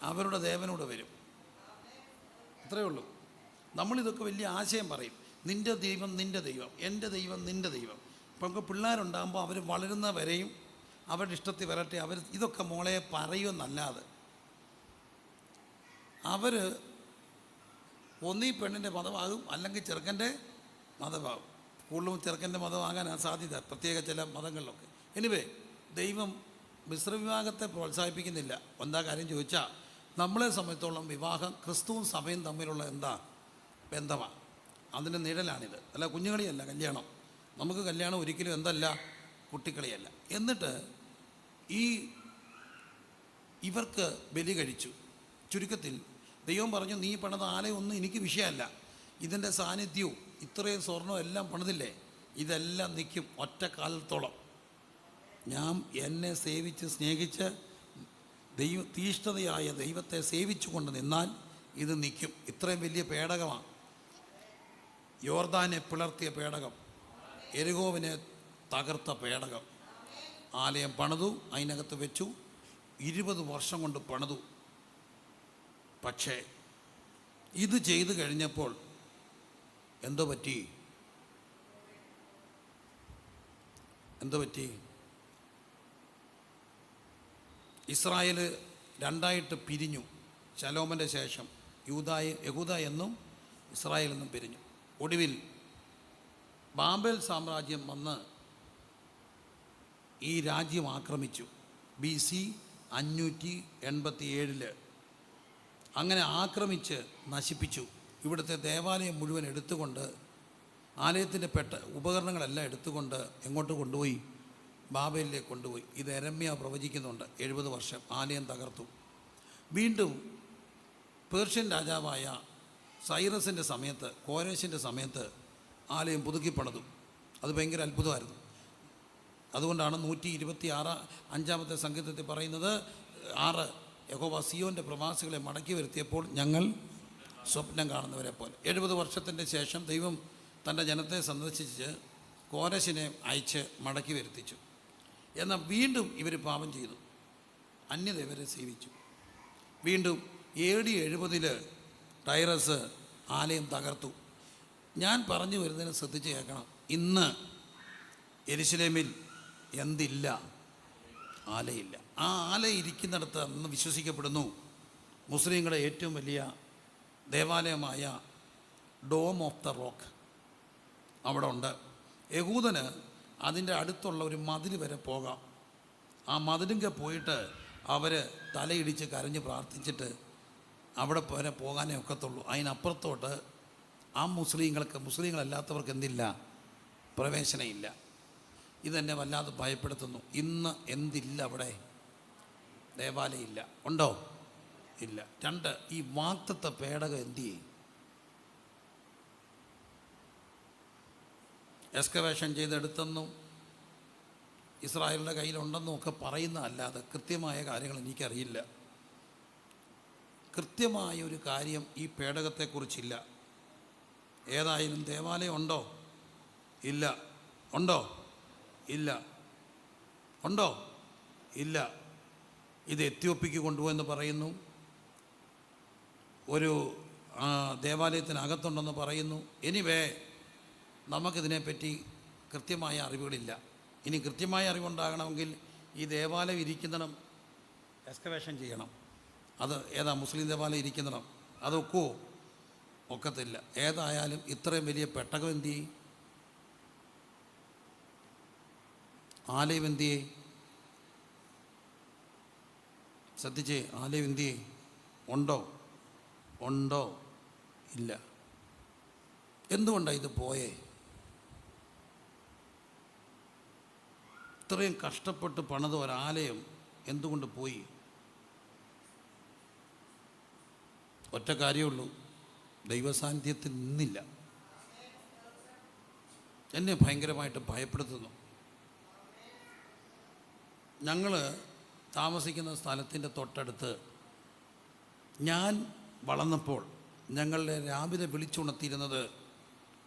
അവരുടെ ദേവനൂടെ വരും. അത്രയേ ഉള്ളൂ. നമ്മളിതൊക്കെ വലിയ ആശയം പറയും. നിൻ്റെ ദൈവം നിൻ്റെ ദൈവം, എൻ്റെ ദൈവം നിൻ്റെ ദൈവം. ഇപ്പം നമുക്ക് പിള്ളേരുണ്ടാകുമ്പോൾ അവർ വളരുന്ന വരെയും അവരുടെ ഇഷ്ടത്തിൽ വരട്ടെ, അവർ ഇതൊക്കെ മോളെ പറയുമെന്നല്ലാതെ അവർ ഒന്നീ പെണ്ണിൻ്റെ മതമാകും, അല്ലെങ്കിൽ ചെറുക്കൻ്റെ മതമാകും. കൂടുതലും ചെറുക്കൻ്റെ മതമാകാനാണ് സാധ്യത, പ്രത്യേക ചില മതങ്ങളിലൊക്കെ. എനിവേ, ദൈവം മിശ്രവിവാഹത്തെ പ്രോത്സാഹിപ്പിക്കുന്നില്ല. എന്താ കാര്യം ചോദിച്ചാൽ, നമ്മളെ സംബന്ധിച്ചോളം വിവാഹം ക്രിസ്തുവും സഭയും തമ്മിലുള്ള എന്താ ബന്ധമാണ്. അതിൻ്റെ നിഴലാണിത്. അല്ല കുഞ്ഞുകളിയല്ല കല്യാണം. നമുക്ക് കല്യാണം ഒരിക്കലും എന്തല്ല, കുട്ടിക്കളിയല്ല. എന്നിട്ട് ഇവർക്ക് ബലി കഴിച്ചു. ചുരുക്കത്തിൽ ദൈവം പറഞ്ഞു, നീ പണിത ആലയമൊന്നും എനിക്ക് വിഷയമല്ല, ഇതിൻ്റെ സാന്നിധ്യവും ഇത്രയും സ്വർണ്ണവും എല്ലാം പണിതില്ലേ, ഇതെല്ലാം നിൽക്കും ഒറ്റ കാലത്തോളം. ഞാൻ എന്നെ സേവിച്ച് സ്നേഹിച്ച് തീഷ്ണതയായ ദൈവത്തെ സേവിച്ചു കൊണ്ട് നിന്നാൽ ഇത് നിൽക്കും. ഇത്രയും വലിയ പേടകമാണ്. യോർദാനെ പിളർത്തിയ പേടകം, എരിഹോവിനെ തകർത്ത പേടകം. ആലയം പണിതു, അതിനകത്ത് വെച്ചു. 20 വർഷം കൊണ്ട് പണിതു. പക്ഷേ ഇത് ചെയ്തു കഴിഞ്ഞപ്പോൾ എന്തോ പറ്റി? ഇസ്രായേൽ രണ്ടായിട്ട് പിരിഞ്ഞു. ശലോമൻ്റെ ശേഷം യഹൂദ എന്നും ഇസ്രായേൽ എന്നും പിരിഞ്ഞു. ഒടുവിൽ ബാബേൽ സാമ്രാജ്യം വന്ന് ഈ രാജ്യം ആക്രമിച്ചു. BC 587 അങ്ങനെ ആക്രമിച്ച് നശിപ്പിച്ചു. ഇവിടുത്തെ ദേവാലയം മുഴുവൻ എടുത്തുകൊണ്ട്, ആലയത്തിൻ്റെ ഉപകരണങ്ങളെല്ലാം എടുത്തുകൊണ്ട് എങ്ങോട്ട് കൊണ്ടുപോയി? ബാബേലിലേക്ക് കൊണ്ടുപോയി. ഇത് യെരമ്യാ പ്രവചിക്കുന്നുണ്ട്. 70 വർഷം ആലയം തകർത്തു. വീണ്ടും പേർഷ്യൻ രാജാവായ സൈറസിൻ്റെ സമയത്ത്, കോരേശിൻ്റെ സമയത്ത് ആലയം പുതുക്കി പണിതു. അത് ഭയങ്കര അത്ഭുതമായിരുന്നു. അതുകൊണ്ടാണ് 126 5-ാമത്തെ സംഗീതത്തിൽ പറയുന്നത്, 6 യഹോവ സിയോൻ്റെ പ്രവാസികളെ മടക്കി വരുത്തിയപ്പോൾ ഞങ്ങൾ സ്വപ്നം കാണുന്നവരെ പോലെ. 70 വർഷത്തിൻ്റെ ശേഷം ദൈവം തൻ്റെ ജനത്തെ സന്ദർശിച്ച് കോരശിനെ അയച്ച് മടക്കി വരുത്തിച്ചു. എന്നാൽ വീണ്ടും ഇവർ പാപം ചെയ്തു, അന്യദേവരെ സേവിച്ചു. വീണ്ടും AD 70 ടൈറസ് ആലയം തകർത്തു. ഞാൻ പറഞ്ഞു വരുന്നതിന് ശ്രദ്ധിച്ച് കേൾക്കണം. ഇന്ന് യെരുശലേമിൽ എന്തില്ല? ആലയില്ല. ആ ആലയം ഇരിക്കുന്നിടത്ത് അന്ന് വിശ്വസിക്കപ്പെടുന്നു മുസ്ലിങ്ങളുടെ ഏറ്റവും വലിയ ദേവാലയമായ ഡോം ഓഫ് ദ റോക്ക് അവിടെ ഉണ്ട്. യഹൂദന് അതിൻ്റെ അടുത്തുള്ള ഒരു മതിൽ വരെ പോകാം. ആ മതിലിൻ്റെ പോയിട്ട് അവർ തലയിടിച്ച് കരഞ്ഞ് പ്രാർത്ഥിച്ചിട്ട് അവിടെ വരെ പോകാനേ ഒക്കത്തുള്ളൂ. അതിനപ്പുറത്തോട്ട് ആ മുസ്ലിങ്ങളല്ലാത്തവർക്ക് എന്തില്ല? പ്രവേശനമില്ല. ഇതെന്നെ വല്ലാതെ ഭയപ്പെടുത്തുന്നു. ഇന്ന് എന്തില്ല അവിടെ? ദേവാലയം ഇല്ല. ഉണ്ടോ? ഇല്ല. 2, ഈ വാഗ്ദത്ത പേടകം എന്ത് ചെയ്യും? എക്സ്കവേഷൻ ചെയ്തെടുത്തെന്നും ഇസ്രായേലിൻ്റെ കയ്യിലുണ്ടെന്നും ഒക്കെ പറയുന്നതല്ലാതെ കൃത്യമായ കാര്യങ്ങൾ എനിക്കറിയില്ല. കൃത്യമായ ഒരു കാര്യം ഈ പേടകത്തെക്കുറിച്ചില്ല. ഏതായാലും ദേവാലയം ഉണ്ടോ? ഇല്ല. ഉണ്ടോ? ഇല്ല. ഉണ്ടോ? ഇല്ല. ഇത് എത്യോപ്യയ്ക്ക് കൊണ്ടുപോയെന്ന് പറയുന്നു. ഒരു ദേവാലയത്തിനകത്തുണ്ടെന്ന് പറയുന്നു. എനിവേ നമുക്കിതിനെപ്പറ്റി കൃത്യമായ അറിവുകളില്ല. ഇനി കൃത്യമായ അറിവുണ്ടാകണമെങ്കിൽ ഈ ദേവാലയം ഇരിക്കുന്നിടം എക്സ്കവേഷൻ ചെയ്യണം. അത് ഏതാ മുസ്ലിം ദേവാലയം ഇരിക്കുന്നിടം അതൊക്കുമോ? ഒക്കത്തില്ല. ഏതായാലും ഇത്രയും വലിയ പെട്ടകം എന്ത് ചെയ്യും? ആലയം എന്ത് ചെയ്യും? ശ്രദ്ധിച്ചേ, ആലയം എന്ത് ചെയ്യും? ഉണ്ടോ? ഉണ്ടോ? ഇല്ല. എന്തുകൊണ്ടാണ് ഇത് പോയേ? ഇത്രയും കഷ്ടപ്പെട്ട് പണിത ഒരാലയം എന്തുകൊണ്ട് പോയി? ഒറ്റ കാര്യമുള്ളൂ, ദൈവസാന്നിധ്യത്തിൽ നിന്നില്ല. എന്നെ ഭയങ്കരമായിട്ട് ഭയപ്പെടുത്തുന്നു. ഞങ്ങൾ താമസിക്കുന്ന സ്ഥലത്തിൻ്റെ തൊട്ടടുത്ത് ഞാൻ വളർന്നപ്പോൾ ഞങ്ങളുടെ രാവിലെ വിളിച്ചുണർത്തിയിരുന്നത്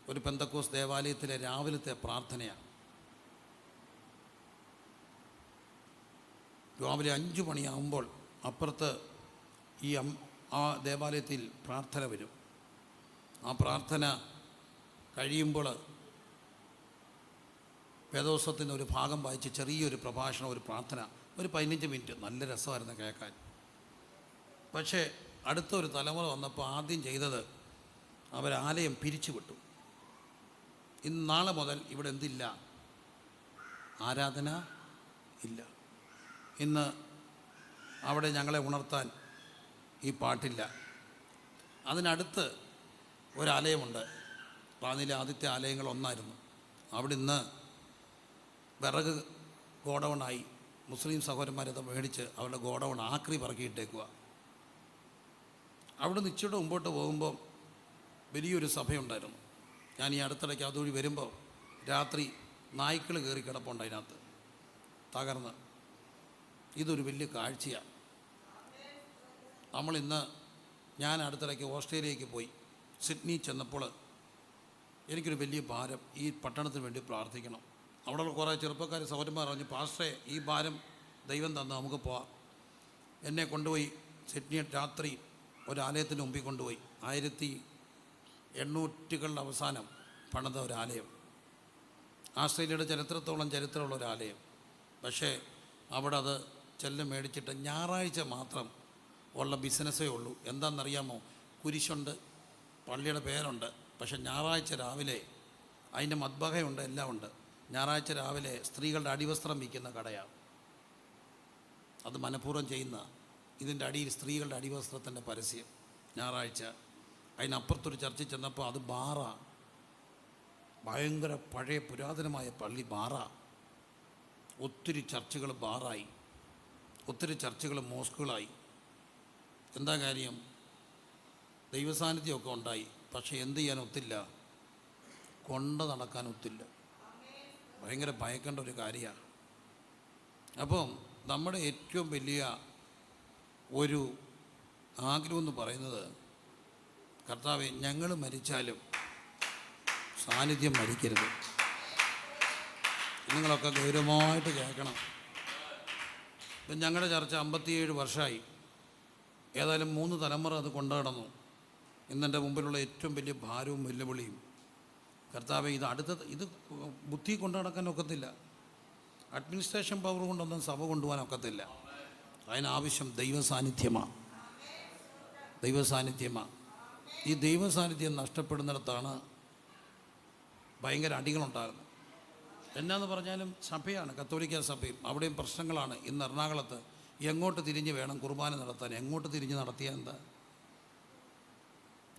ഒരു പെന്തക്കോസ് ദേവാലയത്തിലെ രാവിലത്തെ പ്രാർത്ഥനയാണ്. രാവിലെ 5 മണിയാകുമ്പോൾ അപ്പുറത്ത് ആ ദേവാലയത്തിൽ പ്രാർത്ഥന വരും. ആ പ്രാർത്ഥന കഴിയുമ്പോൾ വേദോത്സവത്തിൻ്റെ ഒരു ഭാഗം വായിച്ച് ചെറിയൊരു പ്രഭാഷണം, ഒരു പ്രാർത്ഥന, ഒരു 15 മിനിറ്റ്. നല്ല രസമായിരുന്നു കേൾക്കാൻ. പക്ഷേ അടുത്തൊരു തലമുറ വന്നപ്പോൾ ആദ്യം ചെയ്തത് അവരാലയം പിരിച്ചുവിട്ടു. നാളെ മുതൽ ഇവിടെ എന്തില്ല? ആരാധന ഇല്ല. ഇന്ന് അവിടെ ഞങ്ങളെ ഉണർത്താൻ ഈ പാട്ടില്ല. അതിനടുത്ത് ഒരാലയമുണ്ട്. റാന്നിയിലെ ആദ്യത്തെ ആലയങ്ങളൊന്നായിരുന്നു. അവിടെ ഇന്ന് വിറക് ഗോഡൗണായി. മുസ്ലിം സഹോദരന്മാരത് മേടിച്ച് അവരുടെ ഗോഡൗൺ ആക്രി പറക്കിയിട്ടേക്കുക. അവിടെ നിന്ന് ഇച്ചിരി മുമ്പോട്ട് പോകുമ്പോൾ വലിയൊരു സഭയുണ്ടായിരുന്നു. ഞാൻ ഈ അടുത്തിടയ്ക്ക് അതുവഴി വരുമ്പോൾ രാത്രി നായ്ക്കൾ കയറി കിടപ്പുണ്ട് അതിനകത്ത്, തകർന്ന്. ഇതൊരു വലിയ കാഴ്ചയാണ്. ഞാൻ അടുത്തിടയ്ക്ക് ഓസ്ട്രേലിയക്ക് പോയി. സിഡ്നി ചെന്നപ്പോൾ എനിക്കൊരു വലിയ ഭാരം, ഈ പട്ടണത്തിന് വേണ്ടി പ്രാർത്ഥിക്കണം. അവിടെയുള്ള കുറേ ചെറുപ്പക്കാർ സഹോദരന്മാർ പറഞ്ഞു, പാസ്റ്ററെ ഈ ഭാരം ദൈവം തന്നു, നമുക്ക് പോവാം. എന്നെ കൊണ്ടുപോയി സിഡ്നി രാത്രി ഒരാലയത്തിന് മുമ്പിൽ കൊണ്ടുപോയി. 1800കളുടെ അവസാനം പണിത ഒരാലയം, ആസ്ട്രേലിയയുടെ ചരിത്രമുള്ള ഒരാലയം. പക്ഷേ അവിടെ അത് മേടിച്ചിട്ട് ഞായറാഴ്ച മാത്രം ഉള്ള ബിസിനസ്സേ ഉള്ളൂ. എന്താണെന്നറിയാമോ? കുരിശുണ്ട്, പള്ളിയുടെ പേരുണ്ട്. പക്ഷെ ഞായറാഴ്ച രാവിലെ അതിൻ്റെ മദ്ബഹയുണ്ട്, എല്ലാം ഉണ്ട്. ഞായറാഴ്ച രാവിലെ സ്ത്രീകളുടെ അടിവസ്ത്രം വിൽക്കുന്ന കടയാണ്. അത് മനഃപൂർവ്വം ചെയ്യുന്ന. ഇതിൻ്റെ അടിയിൽ സ്ത്രീകളുടെ അടിവസ്ത്രത്തിൻ്റെ പരസ്യം ഞായറാഴ്ച. അതിനപ്പുറത്തൊരു ചർച്ചിൽ ചെന്നപ്പോൾ അത് ബാറാ. ഭയങ്കര പഴയ പുരാതനമായ പള്ളി ബാറാ. ഒത്തിരി ചർച്ചുകൾ ബാറായി, ഒത്തിരി ചർച്ചുകൾ മോസ്കുകളായി. എന്താ കാര്യം? ദൈവസാന്നിധ്യമൊക്കെ ഉണ്ടായി, പക്ഷേ എന്ത് ചെയ്യാൻ ഒത്തില്ല, കൊണ്ട് നടക്കാൻ ഒത്തില്ല. ഭയങ്കര ഭയക്കേണ്ട ഒരു കാര്യമാണ്. അപ്പം നമ്മുടെ ഏറ്റവും വലിയ ഒരു ആഗ്രഹം എന്ന് പറയുന്നത്, കർത്താവേ ഞങ്ങൾ മരിച്ചാലും സാന്നിധ്യം മരിക്കരുത്. നിങ്ങളൊക്കെ ഗൗരവമായിട്ട് കേൾക്കണം. ഇപ്പം ഞങ്ങളുടെ ചർച്ച 57 വർഷമായി. ഏതായാലും 3 തലമുറ അത് കൊണ്ടുനടന്നു. ഇന്നെൻ്റെ മുമ്പിലുള്ള ഏറ്റവും വലിയ ഭാരവും വെല്ലുവിളിയും, കർത്താവെ ഇത് ബുദ്ധി കൊണ്ടു നടക്കാൻ ഒക്കത്തില്ല. അഡ്മിനിസ്ട്രേഷൻ പവർ കൊണ്ടൊന്നും സഭ കൊണ്ടുപോകാൻ ഒക്കത്തില്ല. അതിനാവശ്യം ദൈവസാന്നിധ്യമാണ്. ഈ ദൈവസാന്നിധ്യം നഷ്ടപ്പെടുന്നിടത്താണ് ഭയങ്കര അടികളുണ്ടാകുന്നത്. എന്നാന്ന് പറഞ്ഞാലും സഭയാണ്, കത്തോലിക്ക സഭയും. അവിടെയും പ്രശ്നങ്ങളാണ്. ഇന്ന് എറണാകുളത്ത് എങ്ങോട്ട് തിരിഞ്ഞ് വേണം കുർബാന നടത്താൻ? എങ്ങോട്ട് തിരിഞ്ഞ് നടത്തിയാൽ എന്താ?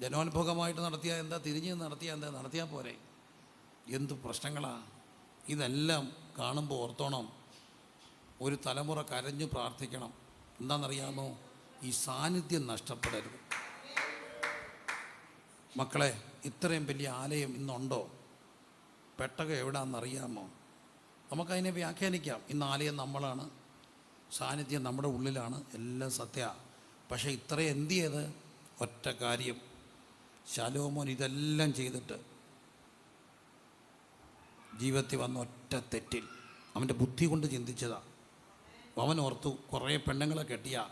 ജനോത്ഭവമായിട്ട് നടത്തിയാൽ എന്താ? തിരിഞ്ഞ് നടത്തിയാൽ എന്താ? നടത്തിയാൽ പോരെ? എന്ത് പ്രശ്നങ്ങളാണ്! ഇതെല്ലാം കാണുമ്പോൾ ഓർത്തോണം, ഒരു തലമുറ കരഞ്ഞു പ്രാർത്ഥിക്കണം. എന്താണെന്നറിയാമോ? ഈ സാന്നിധ്യം നഷ്ടപ്പെടരുത്. മക്കളെ, ഇത്രയും വലിയ ആലയം ഇന്നുണ്ടോ? പെട്ടകം എവിടാണെന്നറിയാമോ? നമുക്കതിനെ വ്യാഖ്യാനിക്കാം. ഇന്ന് ആലയം നമ്മളാണ്, സാന്നിധ്യം നമ്മുടെ ഉള്ളിലാണ്, എല്ലാം സത്യ. പക്ഷേ ഇത്രയും എന്ത് ചെയ്ത്? ഒറ്റ കാര്യം, ശലോമോൻ ഇതെല്ലാം ചെയ്തിട്ട് ജീവിതത്തിൽ വന്ന ഒറ്റ തെറ്റിൽ അവൻ്റെ ബുദ്ധി കൊണ്ട് ചിന്തിച്ചതാണ്. അവൻ ഓർത്തു കുറേ പെണ്ണുങ്ങളെ കെട്ടിയാൽ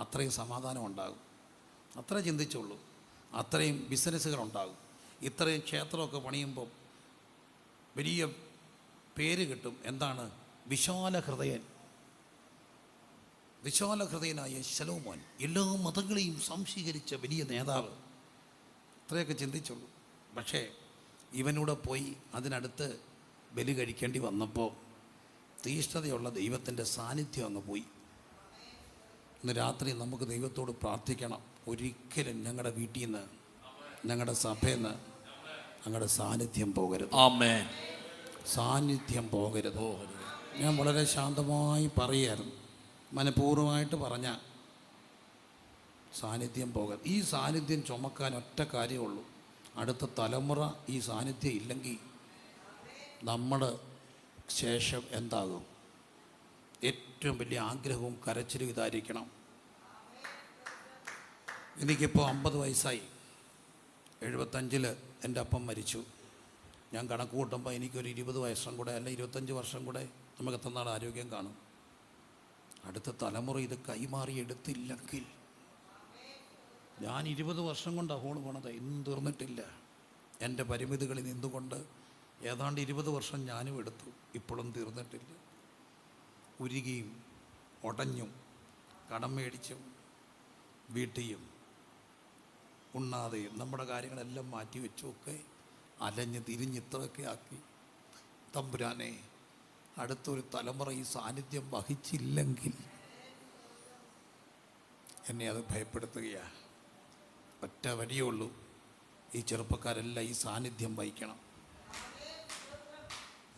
അത്രയും സമാധാനം ഉണ്ടാകും, അത്രേ ചിന്തിച്ചുള്ളൂ. അത്രയും ബിസിനസ്സുകളുണ്ടാകും, ഇത്രയും ക്ഷേത്രമൊക്കെ പണിയുമ്പം വലിയ പേര് കിട്ടും. എന്താണ്? വിശാല ഹൃദയൻ. വിശാല ഹൃദയനായ ശലോമോൻ, എല്ലാ മതങ്ങളെയും സംശീകരിച്ച വലിയ നേതാവ്, അത്രയൊക്കെ ചിന്തിച്ചുള്ളൂ. പക്ഷേ ഇവനൂടെ പോയി അതിനടുത്ത് ബലി കഴിക്കേണ്ടി വന്നപ്പോൾ തീഷ്ണതയുള്ള ദൈവത്തിൻ്റെ സാന്നിധ്യം അങ്ങ് പോയി. ഇന്ന് രാത്രി നമുക്ക് ദൈവത്തോട് പ്രാർത്ഥിക്കണം, ഒരിക്കലും ഞങ്ങളുടെ വീട്ടിൽ നിന്ന്, ഞങ്ങളുടെ സഭയിൽ നിന്ന് ഞങ്ങളുടെ സാന്നിധ്യം പോകരുത്. ആമേൻ. സാന്നിധ്യം പോകരുത്. ഞാൻ വളരെ ശാന്തമായി പറയായിരുന്നു, മനഃപൂർവ്വമായിട്ട് പറഞ്ഞ സാന്നിധ്യം പോകരുത്. ഈ സാന്നിധ്യം ചുമക്കാൻ ഒറ്റ കാര്യമുള്ളൂ, അടുത്ത തലമുറ ഈ സാന്നിധ്യം ഇല്ലെങ്കിൽ നമ്മുടെ ശേഷം എന്താകും? ഏറ്റവും വലിയ ആഗ്രഹവും കരച്ചിലും ഇതായിരിക്കണം. എനിക്കിപ്പോൾ 50 വയസ്സായി. 75 എൻ്റെ അപ്പം മരിച്ചു. ഞാൻ കണക്ക് കൂട്ടുമ്പോൾ എനിക്കൊരു 20 വർഷം കൂടെ, അല്ല 25 വർഷം കൂടെ നമുക്ക് എത്ര നാൾ ആരോഗ്യം കാണും? അടുത്ത തലമുറ ഇത് കൈമാറി എടുത്തില്ലെങ്കിൽ, ഞാൻ 20 വർഷം കൊണ്ട് അഹോള് പോണത് ഇന്നും തീർന്നിട്ടില്ല. എൻ്റെ പരിമിതികളിൽ നിന്നുകൊണ്ട് ഏതാണ്ട് 20 വർഷം ഞാനും എടുത്തു, ഇപ്പോഴും തീർന്നിട്ടില്ല. ഉരുകിയും ഉടഞ്ഞും കടം മേടിച്ചും വീട്ടിയും ഉണ്ണാതെയും നമ്മുടെ കാര്യങ്ങളെല്ലാം മാറ്റിവെച്ചുമൊക്കെ അലഞ്ഞ് തിരിഞ്ഞ് ഇത്രയൊക്കെ ആക്കി. തമ്പുരാനെ, അടുത്തൊരു തലമുറ ഈ സാന്നിധ്യം വഹിച്ചില്ലെങ്കിൽ എന്നെ അത് ഭയപ്പെടുത്തുകയാണ്. ഒറ്റ വഴിയേ ഉള്ളൂ, ഈ ചെറുപ്പക്കാരെല്ലാം ഈ സാന്നിധ്യം വഹിക്കണം.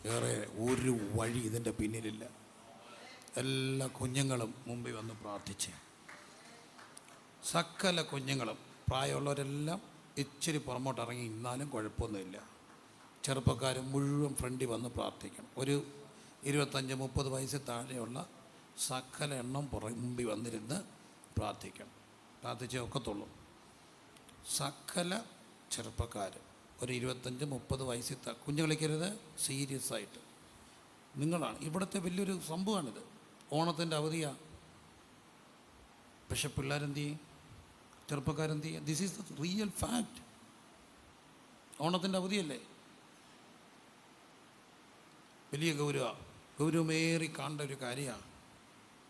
വേറെ ഒരു വഴി ഇതിൻ്റെ പിന്നിലില്ല. എല്ലാ കുഞ്ഞുങ്ങളും മുമ്പിൽ വന്ന് പ്രാർത്ഥിച്ച്, സകല കുഞ്ഞുങ്ങളും, പ്രായമുള്ളവരെല്ലാം ഇച്ചിരി പുറമോട്ട് ഇറങ്ങി ഇന്നാലും കുഴപ്പമൊന്നുമില്ല. ചെറുപ്പക്കാർ മുഴുവൻ ഫ്രണ്ടിൽ വന്ന് പ്രാർത്ഥിക്കണം. ഒരു 25-30 വയസ്സിൽ താഴെയുള്ള സകല എണ്ണം മുമ്പിൽ വന്നിരുന്ന് പ്രാർത്ഥിക്കണം. പ്രാർത്ഥിച്ചേ ഒക്കത്തുള്ളൂ. സകല ചെറുപ്പക്കാർ ഒരു 25-30 വയസ്സിൽ കുഞ്ഞു കളിക്കരുത്, സീരിയസ് ആയിട്ട്. നിങ്ങളാണ് ഇവിടുത്തെ വലിയൊരു സംഭവമാണിത്. ഓണത്തിൻ്റെ അവധിയാണ്, പക്ഷെ പിള്ളേരെന്ത് ചെയ്യും? ചെറുപ്പക്കാരെന്ത് ചെയ്യും? This is the real fact. ഓണത്തിൻ്റെ അവധിയല്ലേ? വലിയ ഗൗരവമേറി കാണേണ്ട ഒരു കാര്യമാണ്.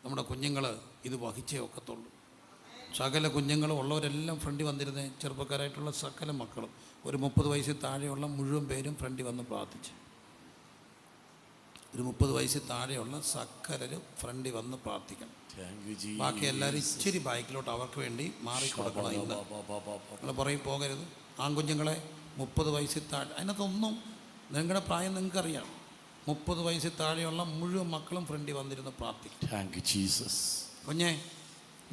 നമ്മുടെ കുഞ്ഞുങ്ങൾ ഇത് വഹിച്ചേ ഒക്കത്തുള്ളൂ. സകല കുഞ്ഞുങ്ങളും ഉള്ളവരെല്ലാം ഫ്രണ്ടിൽ വന്നിരുന്നേ, ചെറുപ്പക്കാരായിട്ടുള്ള സകല മക്കളും ഒരു 30 വയസ്സിൽ താഴെയുള്ള മുഴുവൻ പേരും ഫ്രണ്ടിൽ വന്ന് പ്രാർത്ഥിച്ചു. ഒരു 30 വയസ്സിൽ താഴെയുള്ള സകലരും ഫ്രണ്ടിൽ വന്ന് പ്രാർത്ഥിക്കണം. ബാക്കി എല്ലാവരും ഇച്ചിരി ബാക്കിലോട്ട് അവർക്ക് വേണ്ടി മാറിക്കൊടുക്കണം. ഇന്ന് നിങ്ങൾ പറയും പോകരുത്. ആൺകുഞ്ഞുങ്ങളെ 30 വയസ്സിൽ താഴെ, അതിനകത്തൊന്നും നിങ്ങളുടെ പ്രായം നിങ്ങൾക്കറിയാം. 30 വയസ്സിൽ താഴെയുള്ള മുഴുവൻ മക്കളും ഫ്രണ്ടിൽ വന്നിരുന്ന് പ്രാർത്ഥിക്കും. Thank you Jesus. കുഞ്ഞേ,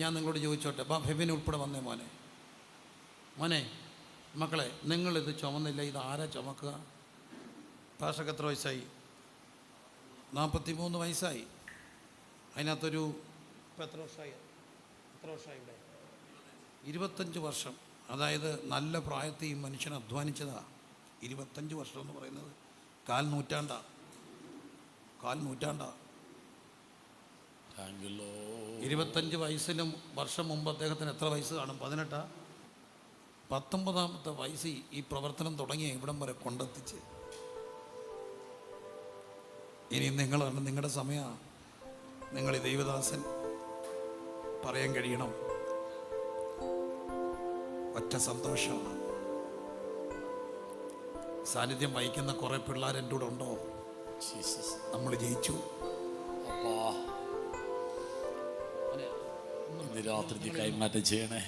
ഞാൻ നിങ്ങളോട് ചോദിച്ചോട്ടെ, ഫെബിന് ഉൾപ്പെടെ വന്നേ മോനെ മക്കളെ, നിങ്ങളിത് ചുമന്നില്ല, ഇത് ആരാ ചുമക്കുക? പാഷക്ക് എത്ര വയസ്സായി? 43 വയസ്സായി. അതിനകത്തൊരു ഇപ്പം എത്ര വർഷമായി ഇവിടെ? 25 വർഷം. അതായത് നല്ല പ്രായത്തിൽ ഈ മനുഷ്യൻ അധ്വാനിച്ചതാണ്. 25 വർഷം എന്ന് പറയുന്നത് കാൽ നൂറ്റാണ്ടാണ്. 25 വയസ്സിനും വർഷം മുമ്പ് അദ്ദേഹത്തിന് എത്ര വയസ്സ് കാണും? 18. 19ാമത്തെ വയസ്സിൽ ഈ പ്രവർത്തനം തുടങ്ങിയ ഇവിടം വരെ കൊണ്ടെത്തിച്ച്. ഇനി നിങ്ങളാണ്, നിങ്ങളുടെ സമയമാണ്. നിങ്ങൾ ഈ ദൈവദാസൻ പറയാൻ കഴിയണം, ഒറ്റ സന്തോഷമാണ്. സാന്നിധ്യം വഹിക്കുന്ന കുറേ പിള്ളേർ എൻ്റെ കൂടെ ഉണ്ടോ? നമ്മൾ ജയിച്ചു. രാത്രി കൈമാറ്റം ചെയ്യണേ.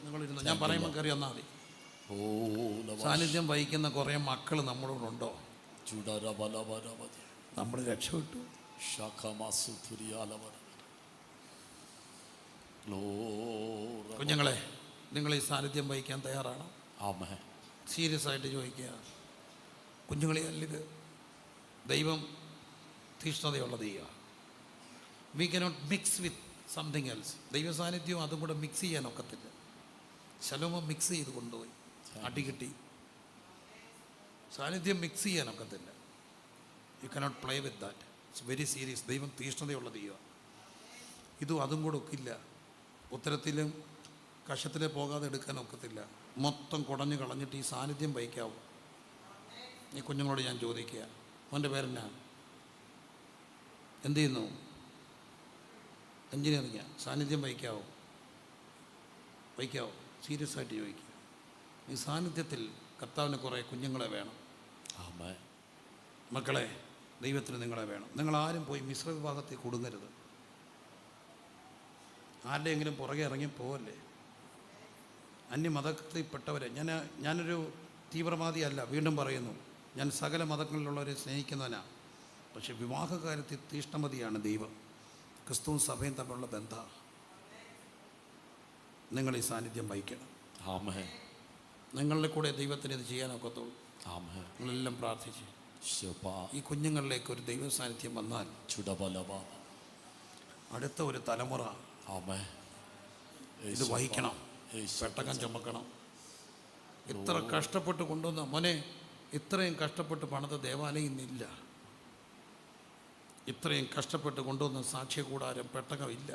നിങ്ങളിരുന്നു, ഞാൻ പറയുമ്പോൾ കയറി വന്നാൽ മതി. സാന്നിധ്യം വഹിക്കുന്ന കുറേ മക്കൾ നമ്മളോട് ഉണ്ടോ? നമ്മൾ രക്ഷപ്പെട്ടു. Glory. കുഞ്ഞുങ്ങളെ, നിങ്ങൾ ഈ സാന്നിധ്യം വഹിക്കാൻ തയ്യാറാണോ? Amen. സീരിയസ് ആയിട്ട് ചോദിക്കുക. കുഞ്ഞുങ്ങളെ അല്ലിത് ദൈവം തീഷ്ണതയുള്ള ദൈവം. We cannot mix with something else. ദൈവ സാന്നിധ്യവും അതും കൂടെ മിക്സ് ചെയ്യാൻ ഒക്കത്തില്ല. ശലോമം മിക്സ് ചെയ്ത് കൊണ്ടുപോയി, അടികിട്ടി. സാന്നിധ്യം മിക്സ് ചെയ്യാൻ ഒക്കത്തില്ല. You cannot play with that. It's very serious. ദൈവം തീഷ്ണതയുള്ള ദൈവം. ഇതും അതും കൂടെ ഒക്കില്ല. ഉത്തരത്തിലും കഷത്തിലെ പോകാതെ എടുക്കാൻ ഒക്കത്തില്ല. മൊത്തം കുടഞ്ഞു കളഞ്ഞിട്ട് ഈ സാന്നിധ്യം വഹിക്കാവും. ഈ കുഞ്ഞുങ്ങളോട് ഞാൻ ചോദിക്കുക, മോൻ്റെ പേരെന്നാ? എന്ത് ചെയ്യുന്നു? എഞ്ചിനീയറിംഗ്. സാന്നിധ്യം വഹിക്കാവോ? വഹിക്കാവോ? സീരിയസ് ആയിട്ട് ചോദിക്കുക. ഈ സാന്നിധ്യത്തിൽ കർത്താവിന് കുറേ കുഞ്ഞുങ്ങളെ വേണം. Amen. മക്കളെ, ദൈവത്തിന് നിങ്ങളെ വേണം. നിങ്ങളാരും പോയി മിശ്ര വിഭാഗത്തിൽ കൊടുങ്ങരുത്. ആരുടെയെങ്കിലും പുറകെ ഇറങ്ങി പോവല്ലേ. അന്യമതത്തിൽപ്പെട്ടവരെ ഞാനൊരു തീവ്രവാദിയല്ല, വീണ്ടും പറയുന്നു. ഞാൻ സകല മതങ്ങളിലുള്ളവരെ സ്നേഹിക്കുന്നവനാണ്. പക്ഷെ വിവാഹകാര്യത്തിൽ തീഷ്ണമതിയാണ് ദൈവം. ക്രിസ്തുവും സഭയും തമ്മിലുള്ള ബന്ധം. നിങ്ങൾ ഈ സാന്നിധ്യം വഹിക്കണം. Amen. നിങ്ങളുടെ കൂടെ ദൈവത്തിന് ഇത് ചെയ്യാനൊക്കത്തുള്ളൂ. Amen. നിങ്ങളെല്ലാം പ്രാർത്ഥിച്ച് Shapa. ഈ കുഞ്ഞുങ്ങളിലേക്ക് ഒരു ദൈവ സാന്നിധ്യം വന്നാൽ Chudabalaba. അടുത്ത ഒരു തലമുറ Amen. ഇത് വഹിക്കണം. പെട്ടകം ചുമക്കണം. ഇത്ര കഷ്ടപ്പെട്ട് കൊണ്ടുവന്ന മോനെ, ഇത്രയും കഷ്ടപ്പെട്ട് പണിത ദേവാലയം ഇന്നില്ല. ഇത്രയും കഷ്ടപ്പെട്ട് കൊണ്ടുവന്ന സാക്ഷ്യകൂടാരം പെട്ടകം ഇല്ല.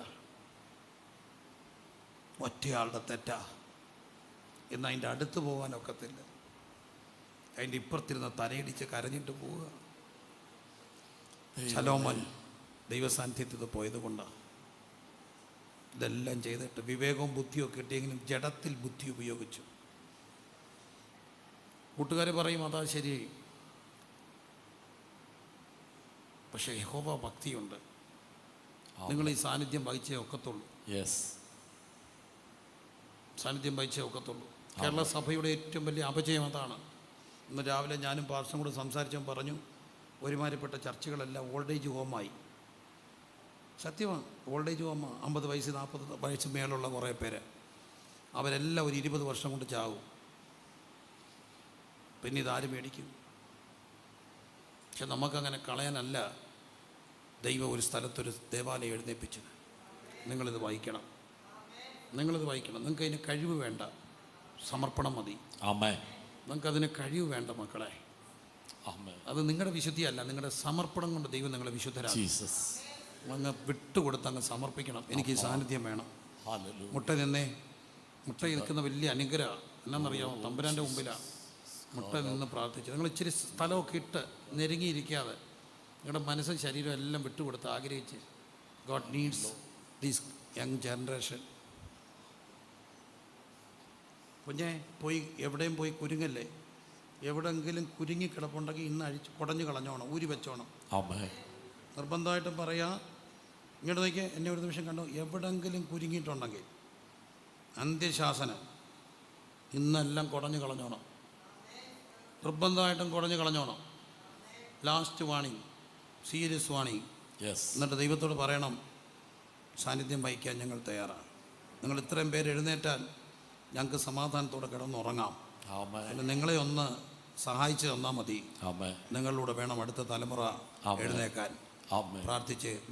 ഒറ്റയാളുടെ തെറ്റാ. ഇന്ന് അതിൻ്റെ അടുത്ത് പോകാനൊക്കത്തില്ല. അതിൻ്റെ ഇപ്പുറത്തിരുന്ന് തലയിടിച്ച് കരഞ്ഞിട്ട് പോവുക. ശലോമോൻ ദൈവസാന്നിധ്യത്തിൽ പോയത് കൊണ്ടാണ് ഇതെല്ലാം ചെയ്തിട്ട്. വിവേകവും ബുദ്ധിയും കിട്ടിയെങ്കിലും ജഡത്തിൽ ബുദ്ധി ഉപയോഗിച്ചു. കൂട്ടുകാർ പറയും അതാ ശരി. പക്ഷേ യഹോവ ഭക്തിയുണ്ട്. നിങ്ങൾ ഈ സാന്നിധ്യം വഹിച്ചേ ഒക്കത്തുള്ളൂ. Yes. സാന്നിധ്യം വഹിച്ചേ ഒക്കത്തുള്ളൂ. കേരള സഭയുടെ ഏറ്റവും വലിയ അപജയം അതാണ്. ഇന്ന് രാവിലെ ഞാനും പാർശ്വം കൂടെ സംസാരിച്ചും പറഞ്ഞു, ഒരുമാതിരിപ്പെട്ട ചർച്ചകളെല്ലാം ഓൾഡ് ഏജ് ഹോമായി. സത്യമാണ്, ഓൾഡ് ഏജ് ഹോമാണ്. 50 വയസ്സ് 40 വയസ്സ് മേലുള്ള കുറേ പേര്. അവരെല്ലാം ഒരു 20 വർഷം കൊണ്ട് ചാവും. പിന്നെ ഇതാര് മേടിക്കും? പക്ഷെ നമുക്കങ്ങനെ കളയാനല്ല ദൈവം ഒരു സ്ഥലത്തൊരു ദേവാലയം എഴുന്നേൽപ്പിച്ചത്. നിങ്ങളിത് വായിക്കണം. നിങ്ങളിത് വായിക്കണം. നിങ്ങൾക്ക് അതിന് കഴിവ് വേണ്ട, സമർപ്പണം മതി. Amen. നിങ്ങൾക്കതിന് കഴിവ് വേണ്ട മക്കളെ. Amen. അത് നിങ്ങളുടെ വിശുദ്ധിയല്ല, നിങ്ങളുടെ സമർപ്പണം കൊണ്ട് ദൈവം നിങ്ങളെ വിശുദ്ധരാക്കും. Jesus. അങ്ങ് വിട്ടുകൊടുത്ത് അങ്ങ് സമർപ്പിക്കണം. എനിക്ക് ഈ സാന്നിധ്യം വേണം. Hallelujah. മുട്ട നിൽക്കുന്ന വലിയ അനുഗ്രഹം എന്നാണെന്നറിയാമോ? തമ്പുരാൻ്റെ മുമ്പിലാണ് മുട്ട നിന്ന് പ്രാർത്ഥിച്ചു. നിങ്ങൾ ഇച്ചിരി സ്ഥലമൊക്കെ ഇട്ട് നെരുങ്ങിയിരിക്കാതെ നിങ്ങളുടെ മനസ്സും ശരീരവും എല്ലാം വിട്ടുകൊടുത്ത് ആഗ്രഹിച്ച്, God needs these young generation. കുഞ്ഞെ പോയി എവിടെയും പോയി കുരുങ്ങല്ലേ. എവിടെയെങ്കിലും കുരുങ്ങി കിടപ്പുണ്ടെങ്കിൽ ഇന്ന് കുടഞ്ഞു കളഞ്ഞോണം, ഊരി വെച്ചോണം. Amen. നിർബന്ധമായിട്ടും പറയാ. ഇങ്ങോട്ട് നോക്കിയാൽ എന്നെ ഒരു നിമിഷം കണ്ടോ. എവിടെയെങ്കിലും കുരുങ്ങിയിട്ടുണ്ടെങ്കിൽ അന്ത്യശാസനം ഇന്നെല്ലാം കുടഞ്ഞു കളഞ്ഞോണം. നിർബന്ധമായിട്ടും കുടഞ്ഞു കളഞ്ഞോണം. Last warning, serious warning. Yes. എന്നിട്ട് ദൈവത്തോട് പറയണം, സാന്നിധ്യം വഹിക്കാൻ ഞങ്ങൾ തയ്യാറാണ്. നിങ്ങൾ ഇത്രയും പേര് എഴുന്നേറ്റാൽ ഞങ്ങൾക്ക് സമാധാനത്തോടെ കിടന്നുറങ്ങാം. Amen. പിന്നെ നിങ്ങളെ ഒന്ന് സഹായിച്ചു തന്നാൽ മതി. Amen. നിങ്ങളിലൂടെ വേണം അടുത്ത തലമുറ എഴുന്നേക്കാൻ. Amen. പ്രാർത്ഥിച്ച്